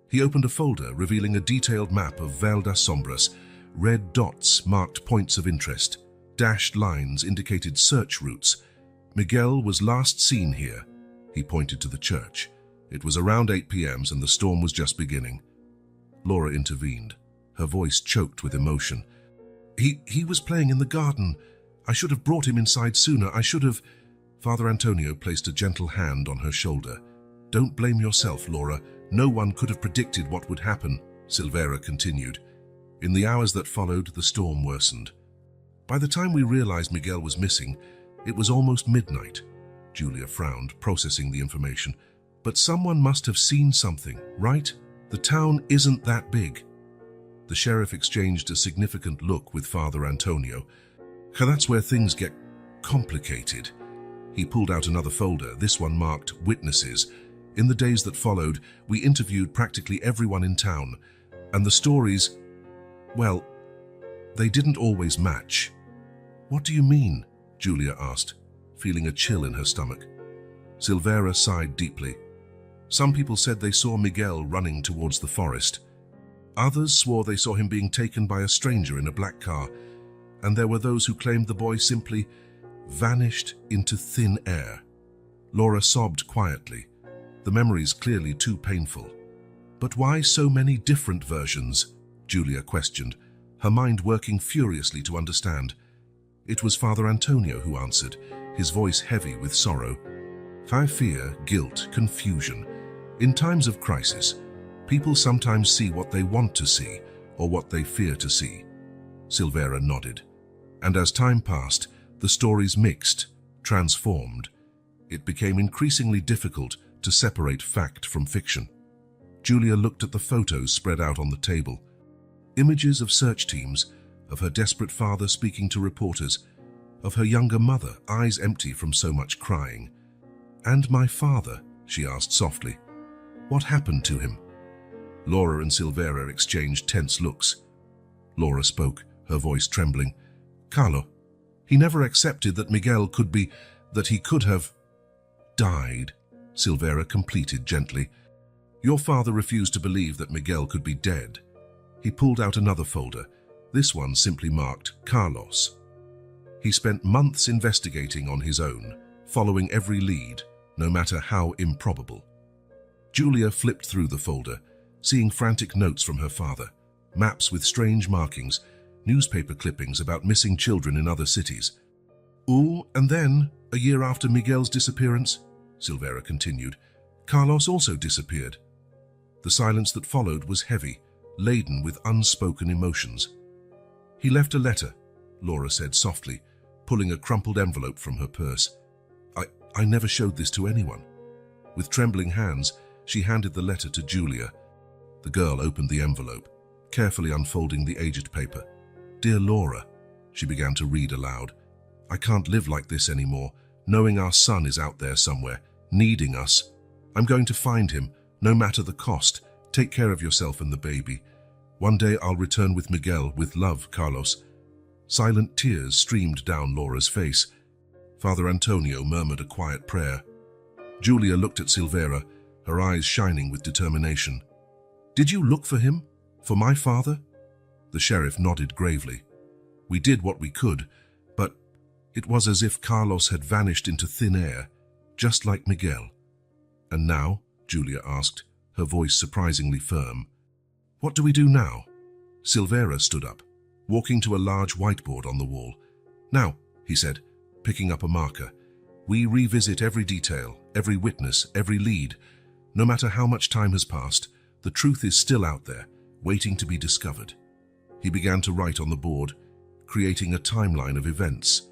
He opened a folder revealing a detailed map of Val das Sombras. Red dots marked points of interest. Dashed lines indicated search routes. Miguel was last seen here. He pointed to the church. It was around 8 p.m. and the storm was just beginning. Laura intervened, her voice choked with emotion. He was playing in the garden. I should have brought him inside sooner. I should have... Father Antonio placed a gentle hand on her shoulder. Don't blame yourself, Laura. No one could have predicted what would happen, Silvera continued. In the hours that followed, the storm worsened. By the time we realized Miguel was missing, it was almost midnight. Julia frowned, processing the information. But someone must have seen something, right? The town isn't that big. The sheriff exchanged a significant look with Father Antonio. That's where things get complicated. He pulled out another folder, this one marked Witnesses. In the days that followed, we interviewed practically everyone in town, and the stories, well, they didn't always match. What do you mean? Julia asked, feeling a chill in her stomach. Silvera sighed deeply. Some people said they saw Miguel running towards the forest. Others swore they saw him being taken by a stranger in a black car, and there were those who claimed the boy simply vanished into thin air. Laura sobbed quietly, the memories clearly too painful. But why so many different versions? Julia questioned, her mind working furiously to understand. It was Father Antonio who answered, his voice heavy with sorrow. Fear, guilt, confusion. In times of crisis, people sometimes see what they want to see or what they fear to see. Silvera nodded. And as time passed, the stories mixed, transformed. It became increasingly difficult to separate fact from fiction. Julia looked at the photos spread out on the table. Images of search teams, of her desperate father speaking to reporters, of her younger mother, eyes empty from so much crying. And my father, she asked softly. What happened to him? Laura and Silvera exchanged tense looks. Laura spoke, her voice trembling. Carlo, he never accepted that Miguel could be, that he could have died, Silvera completed gently. Your father refused to believe that Miguel could be dead. He pulled out another folder, this one simply marked Carlos. He spent months investigating on his own, following every lead, no matter how improbable. Julia flipped through the folder, seeing frantic notes from her father, maps with strange markings, newspaper clippings about missing children in other cities. Ooh, and then, a year after Miguel's disappearance, Silvera continued, Carlos also disappeared. The silence that followed was heavy, laden with unspoken emotions. He left a letter, Laura said softly, pulling a crumpled envelope from her purse. I never showed this to anyone. With trembling hands, she handed the letter to Julia. The girl opened the envelope, carefully unfolding the aged paper. Dear Laura, she began to read aloud. I can't live like this anymore, knowing our son is out there somewhere, needing us. I'm going to find him, no matter the cost. Take care of yourself and the baby. One day I'll return with Miguel, with love, Carlos. Silent tears streamed down Laura's face. Father Antonio murmured a quiet prayer. Julia looked at Silvera, her eyes shining with determination. Did you look for him? For my father? The sheriff nodded gravely. We did what we could, but it was as if Carlos had vanished into thin air, just like Miguel. And now? Julia asked, her voice surprisingly firm. What do we do now? Silvera stood up, walking to a large whiteboard on the wall. Now, he said, picking up a marker, we revisit every detail, every witness, every lead. No matter how much time has passed, the truth is still out there, waiting to be discovered. He began to write on the board, creating a timeline of events.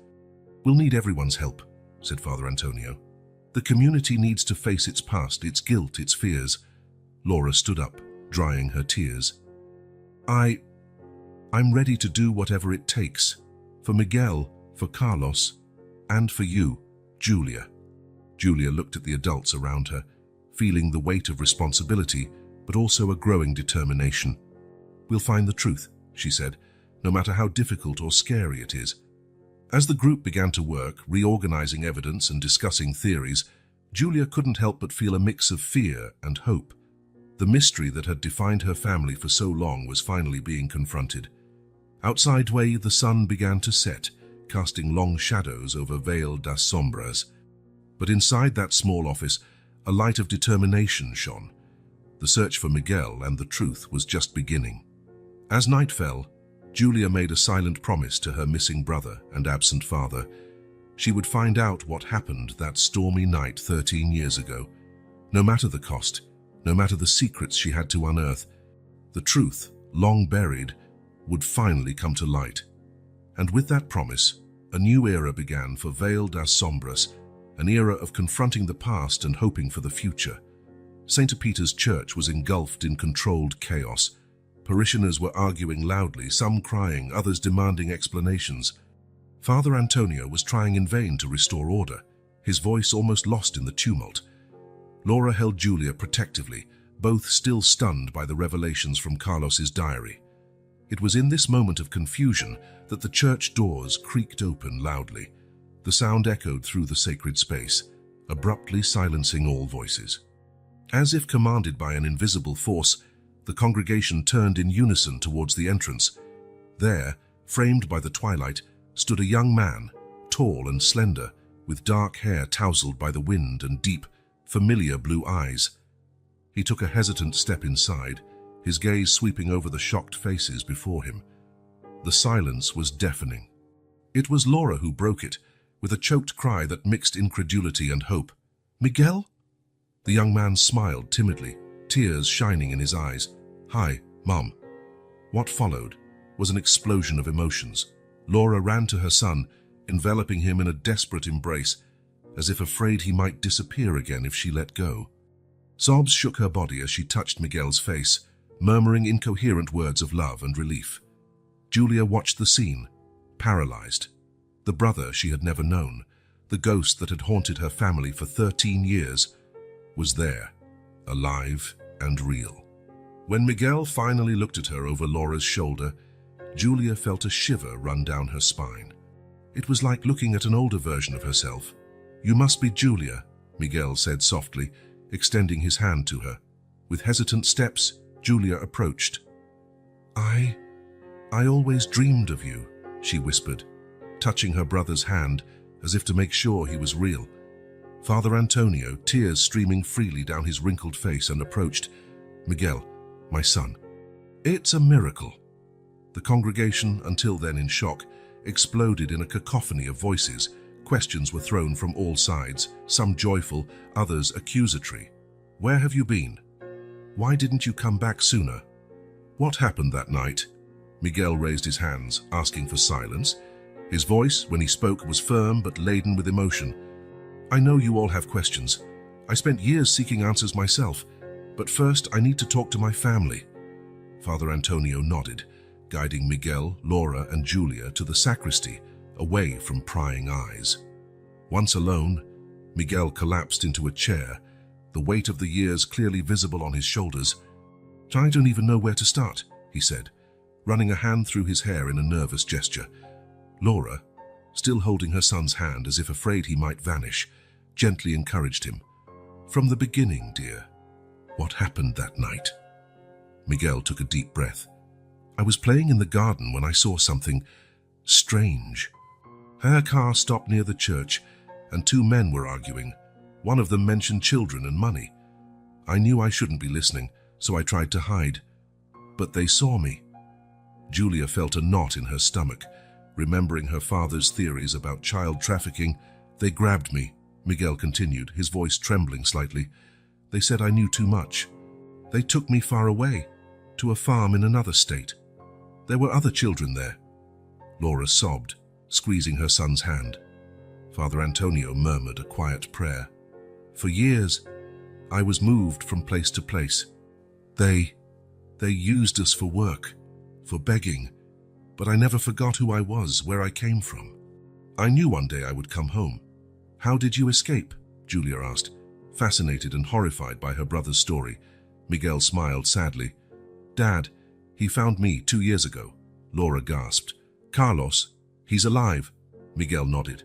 We'll need everyone's help, said Father Antonio. The community needs to face its past, its guilt, its fears. Laura stood up, drying her tears. I'm ready to do whatever it takes. For Miguel, for Carlos, and for you, Julia. Julia looked at the adults around her, feeling the weight of responsibility, but also a growing determination. We'll find the truth, she said, no matter how difficult or scary it is. As the group began to work, reorganizing evidence and discussing theories, Julia couldn't help but feel a mix of fear and hope. The mystery that had defined her family for so long was finally being confronted. Outside the sun began to set, casting long shadows over Vale das Sombras. But inside that small office, a light of determination shone. The search for Miguel and the truth was just beginning. As night fell, Julia made a silent promise to her missing brother and absent father. She would find out what happened that stormy night 13 years ago. No matter the cost, no matter the secrets she had to unearth, the truth, long buried, would finally come to light. And with that promise, a new era began for Vale das Sombras, an era of confronting the past and hoping for the future. St. Peter's Church was engulfed in controlled chaos. Parishioners were arguing loudly, some crying, others demanding explanations. Father Antonio was trying in vain to restore order, his voice almost lost in the tumult. Laura held Julia protectively, both still stunned by the revelations from Carlos's diary. It was in this moment of confusion that the church doors creaked open loudly. The sound echoed through the sacred space, abruptly silencing all voices. As if commanded by an invisible force, the congregation turned in unison towards the entrance. There, framed by the twilight, stood a young man, tall and slender, with dark hair tousled by the wind and deep, familiar blue eyes. He took a hesitant step inside, his gaze sweeping over the shocked faces before him. The silence was deafening. It was Laura who broke it, with a choked cry that mixed incredulity and hope. "Miguel?" The young man smiled timidly, tears shining in his eyes. "Hi, Mom." What followed was an explosion of emotions. Laura ran to her son, enveloping him in a desperate embrace, as if afraid he might disappear again if she let go. Sobs shook her body as she touched Miguel's face, murmuring incoherent words of love and relief. Julia watched the scene, paralyzed. The brother she had never known, the ghost that had haunted her family for 13 years, was there, alive and real. When Miguel finally looked at her over Laura's shoulder, Julia felt a shiver run down her spine. It was like looking at an older version of herself. "You must be Julia," Miguel said softly, extending his hand to her. With hesitant steps, Julia approached. I always dreamed of you," she whispered, touching her brother's hand as if to make sure he was real. Father Antonio, tears streaming freely down his wrinkled face, and approached. "Miguel, my son, it's a miracle." The congregation, until then in shock, exploded in a cacophony of voices. Questions were thrown from all sides, some joyful, others accusatory. "Where have you been? Why didn't you come back sooner? What happened that night?" Miguel raised his hands, asking for silence. His voice, when he spoke, was firm but laden with emotion. "I know you all have questions. I spent years seeking answers myself, but first I need to talk to my family." Father Antonio nodded, guiding Miguel, Laura, and Julia to the sacristy, away from prying eyes. Once alone, Miguel collapsed into a chair, the weight of the years clearly visible on his shoulders. "I don't even know where to start," he said, running a hand through his hair in a nervous gesture. Laura, still holding her son's hand as if afraid he might vanish, gently encouraged him. "From the beginning, dear. What happened that night?" Miguel took a deep breath. "I was playing in the garden when I saw something strange. Her car stopped near the church, and two men were arguing. One of them mentioned children and money. I knew I shouldn't be listening, so I tried to hide. But they saw me." Julia felt a knot in her stomach, remembering her father's theories about child trafficking. "They grabbed me," Miguel continued, his voice trembling slightly. "They said I knew too much. They took me far away, to a farm in another state. There were other children there." Laura sobbed, squeezing her son's hand. Father Antonio murmured a quiet prayer. "For years, I was moved from place to place. They used us for work, for begging, but I never forgot who I was, where I came from. I knew one day I would come home." "How did you escape?" Julia asked, fascinated and horrified by her brother's story. Miguel smiled sadly. "Dad, he found me 2 years ago," Laura gasped. "Carlos, he's alive," Miguel nodded.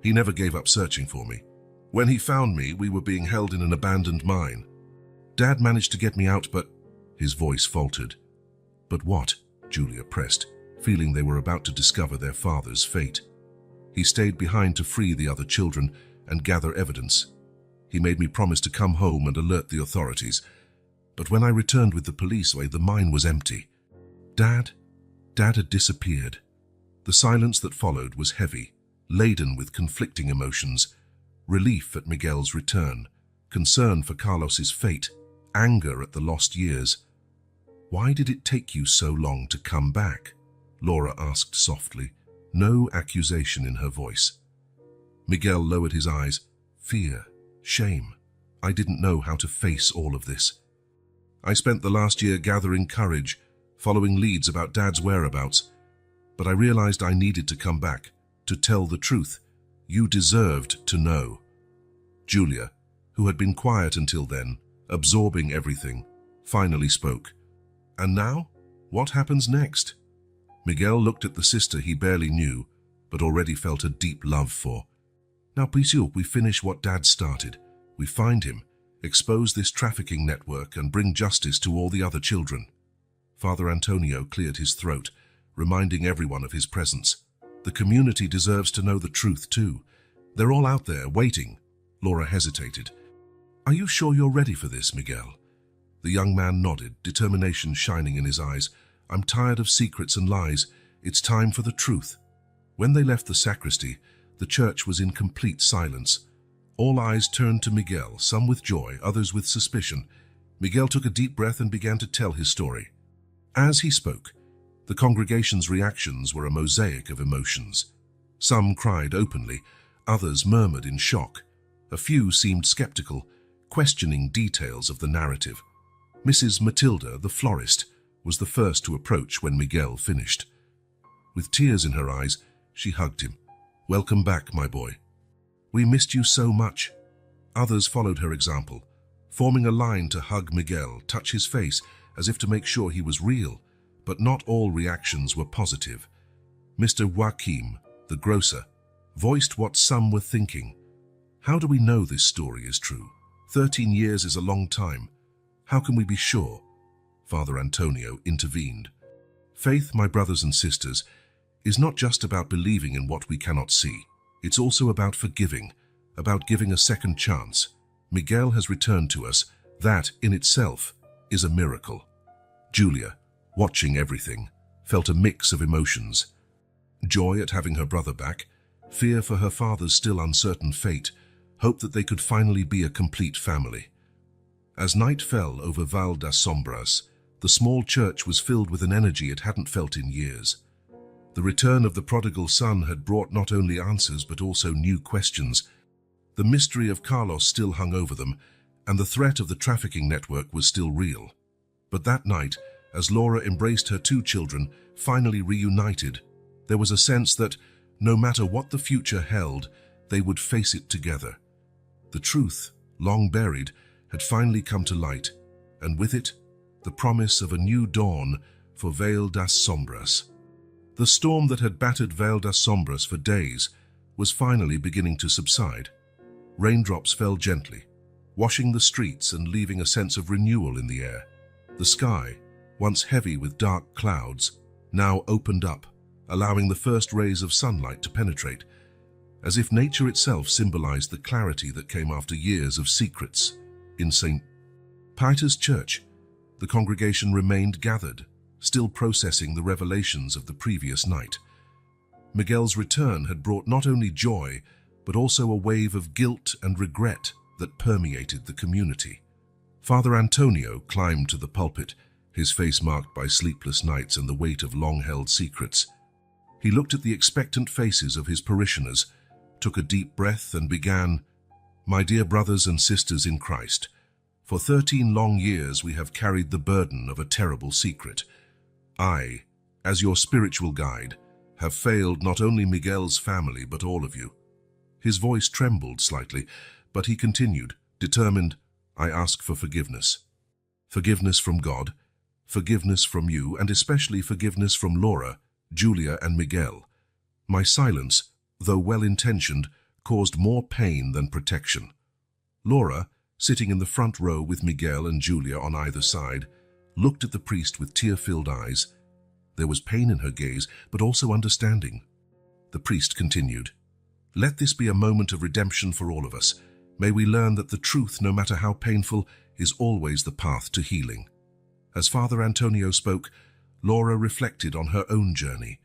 "He never gave up searching for me. When he found me, we were being held in an abandoned mine." Dad managed to get me out, but—" His voice faltered. "But what?" Julia pressed, feeling they were about to discover their father's fate. "He stayed behind to free the other children and gather evidence. He made me promise to come home and alert the authorities. But when I returned with the police, the mine was empty. Dad had disappeared." The silence that followed was heavy, laden with conflicting emotions: relief at Miguel's return, concern for Carlos's fate, anger at the lost years. "Why did it take you so long to come back?" Laura asked softly, no accusation in her voice. Miguel lowered his eyes. "Fear, shame. I didn't know how to face all of this. I spent the last year gathering courage, following leads about Dad's whereabouts, but I realized I needed to come back, to tell the truth. You deserved to know." Julia, who had been quiet until then, absorbing everything, finally spoke. "And now? What happens next?" Miguel looked at the sister he barely knew, but already felt a deep love for. "Now, please, we finish what Dad started. We find him, expose this trafficking network, and bring justice to all the other children." Father Antonio cleared his throat, reminding everyone of his presence. "The community deserves to know the truth too. They're all out there, waiting." Laura hesitated. "Are you sure you're ready for this, Miguel?" The young man nodded, determination shining in his eyes. "I'm tired of secrets and lies. It's time for the truth." When they left the sacristy, the church was in complete silence. All eyes turned to Miguel, some with joy, others with suspicion. Miguel took a deep breath and began to tell his story. As he spoke, the congregation's reactions were a mosaic of emotions. Some cried openly, others murmured in shock. A few seemed skeptical, questioning details of the narrative. Mrs. Matilda, the florist, was the first to approach when Miguel finished. With tears in her eyes, she hugged him. "Welcome back, my boy. We missed you so much." Others followed her example, forming a line to hug Miguel, touch his face, as if to make sure he was real, but not all reactions were positive. Mr. Joaquim, the grocer, voiced what some were thinking. "How do we know this story is true? 13 years is a long time. How can we be sure?" Father Antonio intervened. "Faith, my brothers and sisters, is not just about believing in what we cannot see. It's also about forgiving, about giving a second chance. Miguel has returned to us. That, in itself, is a miracle." Julia, watching everything, felt a mix of emotions. Joy at having her brother back, fear for her father's still uncertain fate, hope that they could finally be a complete family. As night fell over Val das Sombras, the small church was filled with an energy it hadn't felt in years. The return of the prodigal son had brought not only answers but also new questions. The mystery of Carlos still hung over them, and the threat of the trafficking network was still real. But that night, as Laura embraced her two children, finally reunited, there was a sense that, no matter what the future held, they would face it together. The truth, long buried, had finally come to light, and with it, the promise of a new dawn for Val das Sombras. The storm that had battered Val das Sombras for days was finally beginning to subside. Raindrops fell gently, washing the streets and leaving a sense of renewal in the air. The sky, once heavy with dark clouds, now opened up, allowing the first rays of sunlight to penetrate, as if nature itself symbolized the clarity that came after years of secrets. In St. Peter's Church, the congregation remained gathered, still processing the revelations of the previous night. Miguel's return had brought not only joy, but also a wave of guilt and regret that permeated the community. Father Antonio climbed to the pulpit, his face marked by sleepless nights and the weight of long-held secrets. He looked at the expectant faces of his parishioners, took a deep breath and began, "My dear brothers and sisters in Christ, for 13 long years we have carried the burden of a terrible secret. I, as your spiritual guide, have failed not only Miguel's family but all of you." His voice trembled slightly, but he continued, determined, "I ask for forgiveness. Forgiveness from God, forgiveness from you, and especially forgiveness from Laura, Julia, and Miguel. My silence, though well-intentioned, caused more pain than protection. Laura, sitting in the front row with Miguel and Julia on either side, looked at the priest with tear-filled eyes. There was pain in her gaze, but also understanding. The priest continued, "Let this be a moment of redemption for all of us. May we learn that the truth, no matter how painful, is always the path to healing." As Father Antonio spoke, Laura reflected on her own journey,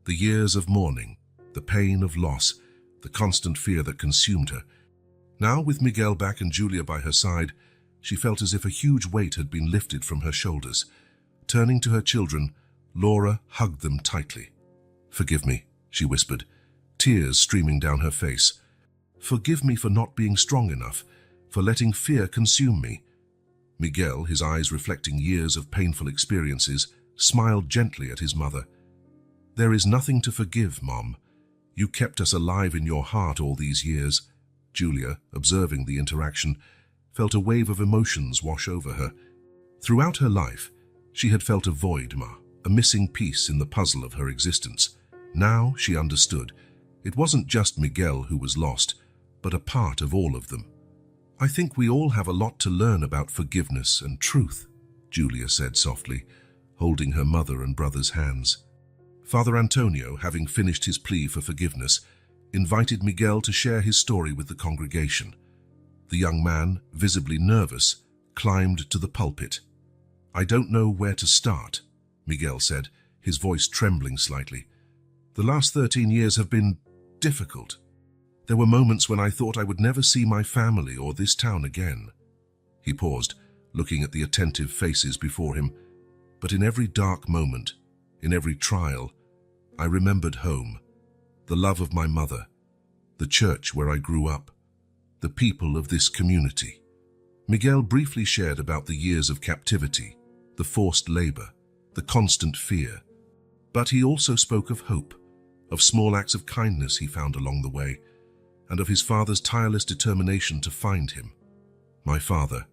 the years of mourning, the pain of loss, the constant fear that consumed her. Now, with Miguel back and Julia by her side, she felt as if a huge weight had been lifted from her shoulders. Turning to her children, Laura hugged them tightly. "Forgive me," she whispered, tears streaming down her face. "Forgive me for not being strong enough, for letting fear consume me." Miguel, his eyes reflecting years of painful experiences, smiled gently at his mother. "There is nothing to forgive, Mom. You kept us alive in your heart all these years." Julia, observing the interaction, felt a wave of emotions wash over her. Throughout her life, she had felt a void, a missing piece in the puzzle of her existence. Now she understood. It wasn't just Miguel who was lost, but a part of all of them. "I think we all have a lot to learn about forgiveness and truth," Julia said softly, holding her mother and brother's hands. Father Antonio, having finished his plea for forgiveness, invited Miguel to share his story with the congregation. The young man, visibly nervous, climbed to the pulpit. "I don't know where to start," Miguel said, his voice trembling slightly. "The last 13 years have been difficult. There were moments when I thought I would never see my family or this town again." He paused, looking at the attentive faces before him. "But in every dark moment, in every trial, I remembered home, the love of my mother, the church where I grew up, the people of this community." Miguel briefly shared about the years of captivity, the forced labor, the constant fear. But he also spoke of hope, of small acts of kindness he found along the way, and of his father's tireless determination to find him. "My father,"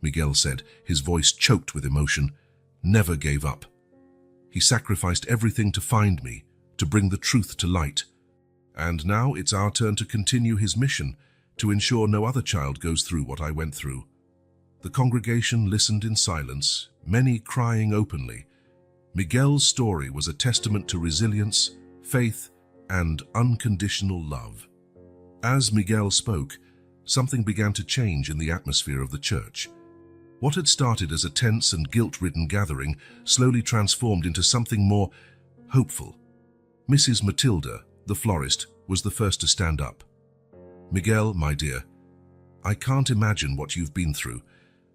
Miguel said, his voice choked with emotion, "never gave up. He sacrificed everything to find me, to bring the truth to light. And now it's our turn to continue his mission, to ensure no other child goes through what I went through." The congregation listened in silence, many crying openly. Miguel's story was a testament to resilience, faith, and unconditional love. As Miguel spoke, something began to change in the atmosphere of the church. What had started as a tense and guilt-ridden gathering slowly transformed into something more hopeful. Mrs. Matilda, the florist, was the first to stand up. "Miguel, my dear, I can't imagine what you've been through,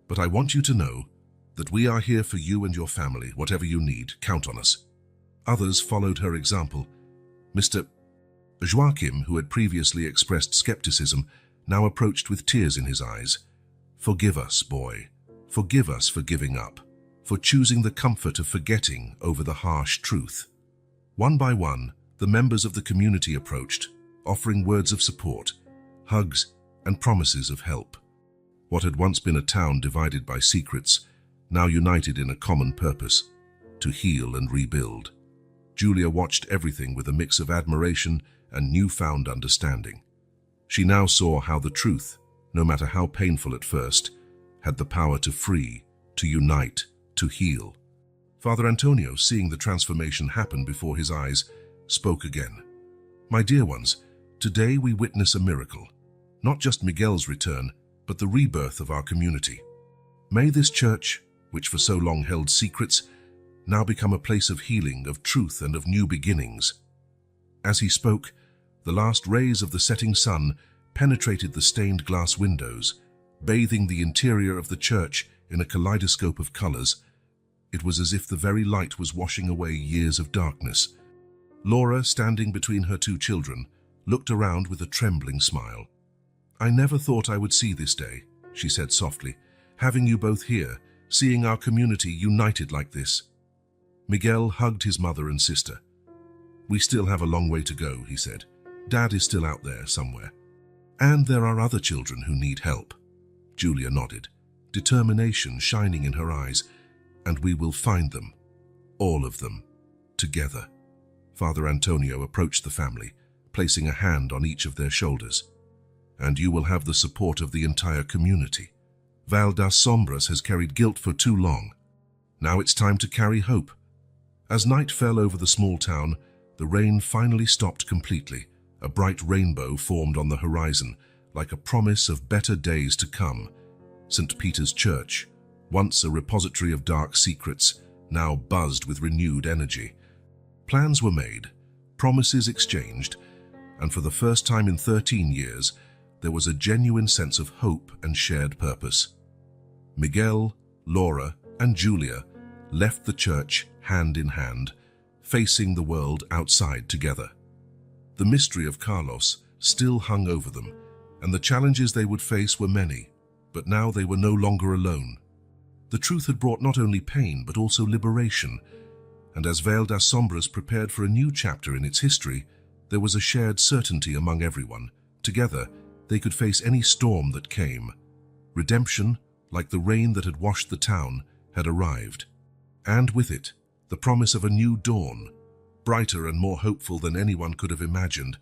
but I want you to know that we are here for you and your family. Whatever you need, count on us." Others followed her example. Mr. Joachim, who had previously expressed skepticism, now approached with tears in his eyes. "Forgive us, boy. Forgive us for giving up, for choosing the comfort of forgetting over the harsh truth." One by one, the members of the community approached, offering words of support, hugs, and promises of help. What had once been a town divided by secrets, now united in a common purpose, to heal and rebuild. Julia watched everything with a mix of admiration and newfound understanding. She now saw how the truth, no matter how painful at first, had the power to free, to unite, to heal. Father Antonio, seeing the transformation happen before his eyes, spoke again. "My dear ones, today we witness a miracle, not just Miguel's return, but the rebirth of our community. May this church, which for so long held secrets, now become a place of healing, of truth, and of new beginnings." As he spoke, the last rays of the setting sun penetrated the stained glass windows, bathing the interior of the church in a kaleidoscope of colors. It was as if the very light was washing away years of darkness. Laura, standing between her two children, looked around with a trembling smile. "I never thought I would see this day," she said softly, "having you both here, seeing our community united like this." Miguel hugged his mother and sister. "We still have a long way to go," he said. "Dad is still out there somewhere. And there are other children who need help." Julia nodded, determination shining in her eyes. "And we will find them, all of them, together." Father Antonio approached the family, placing a hand on each of their shoulders. "And you will have the support of the entire community. Val das Sombras has carried guilt for too long. Now it's time to carry hope. As night fell over the small town, the rain finally stopped completely. A bright rainbow formed on the horizon, like a promise of better days to come. St. Peter's Church, once a repository of dark secrets, now buzzed with renewed energy. Plans were made, promises exchanged, and for the first time in 13 years, there was a genuine sense of hope and shared purpose. Miguel, Laura, and Julia left the church hand in hand, facing the world outside together. The mystery of Carlos still hung over them, and the challenges they would face were many, but now they were no longer alone. The truth had brought not only pain but also liberation, and as Val das Sombras prepared for a new chapter in its history, there was a shared certainty among everyone. Together, they could face any storm that came. Redemption, like the rain that had washed the town, had arrived. And with it, the promise of a new dawn, brighter and more hopeful than anyone could have imagined.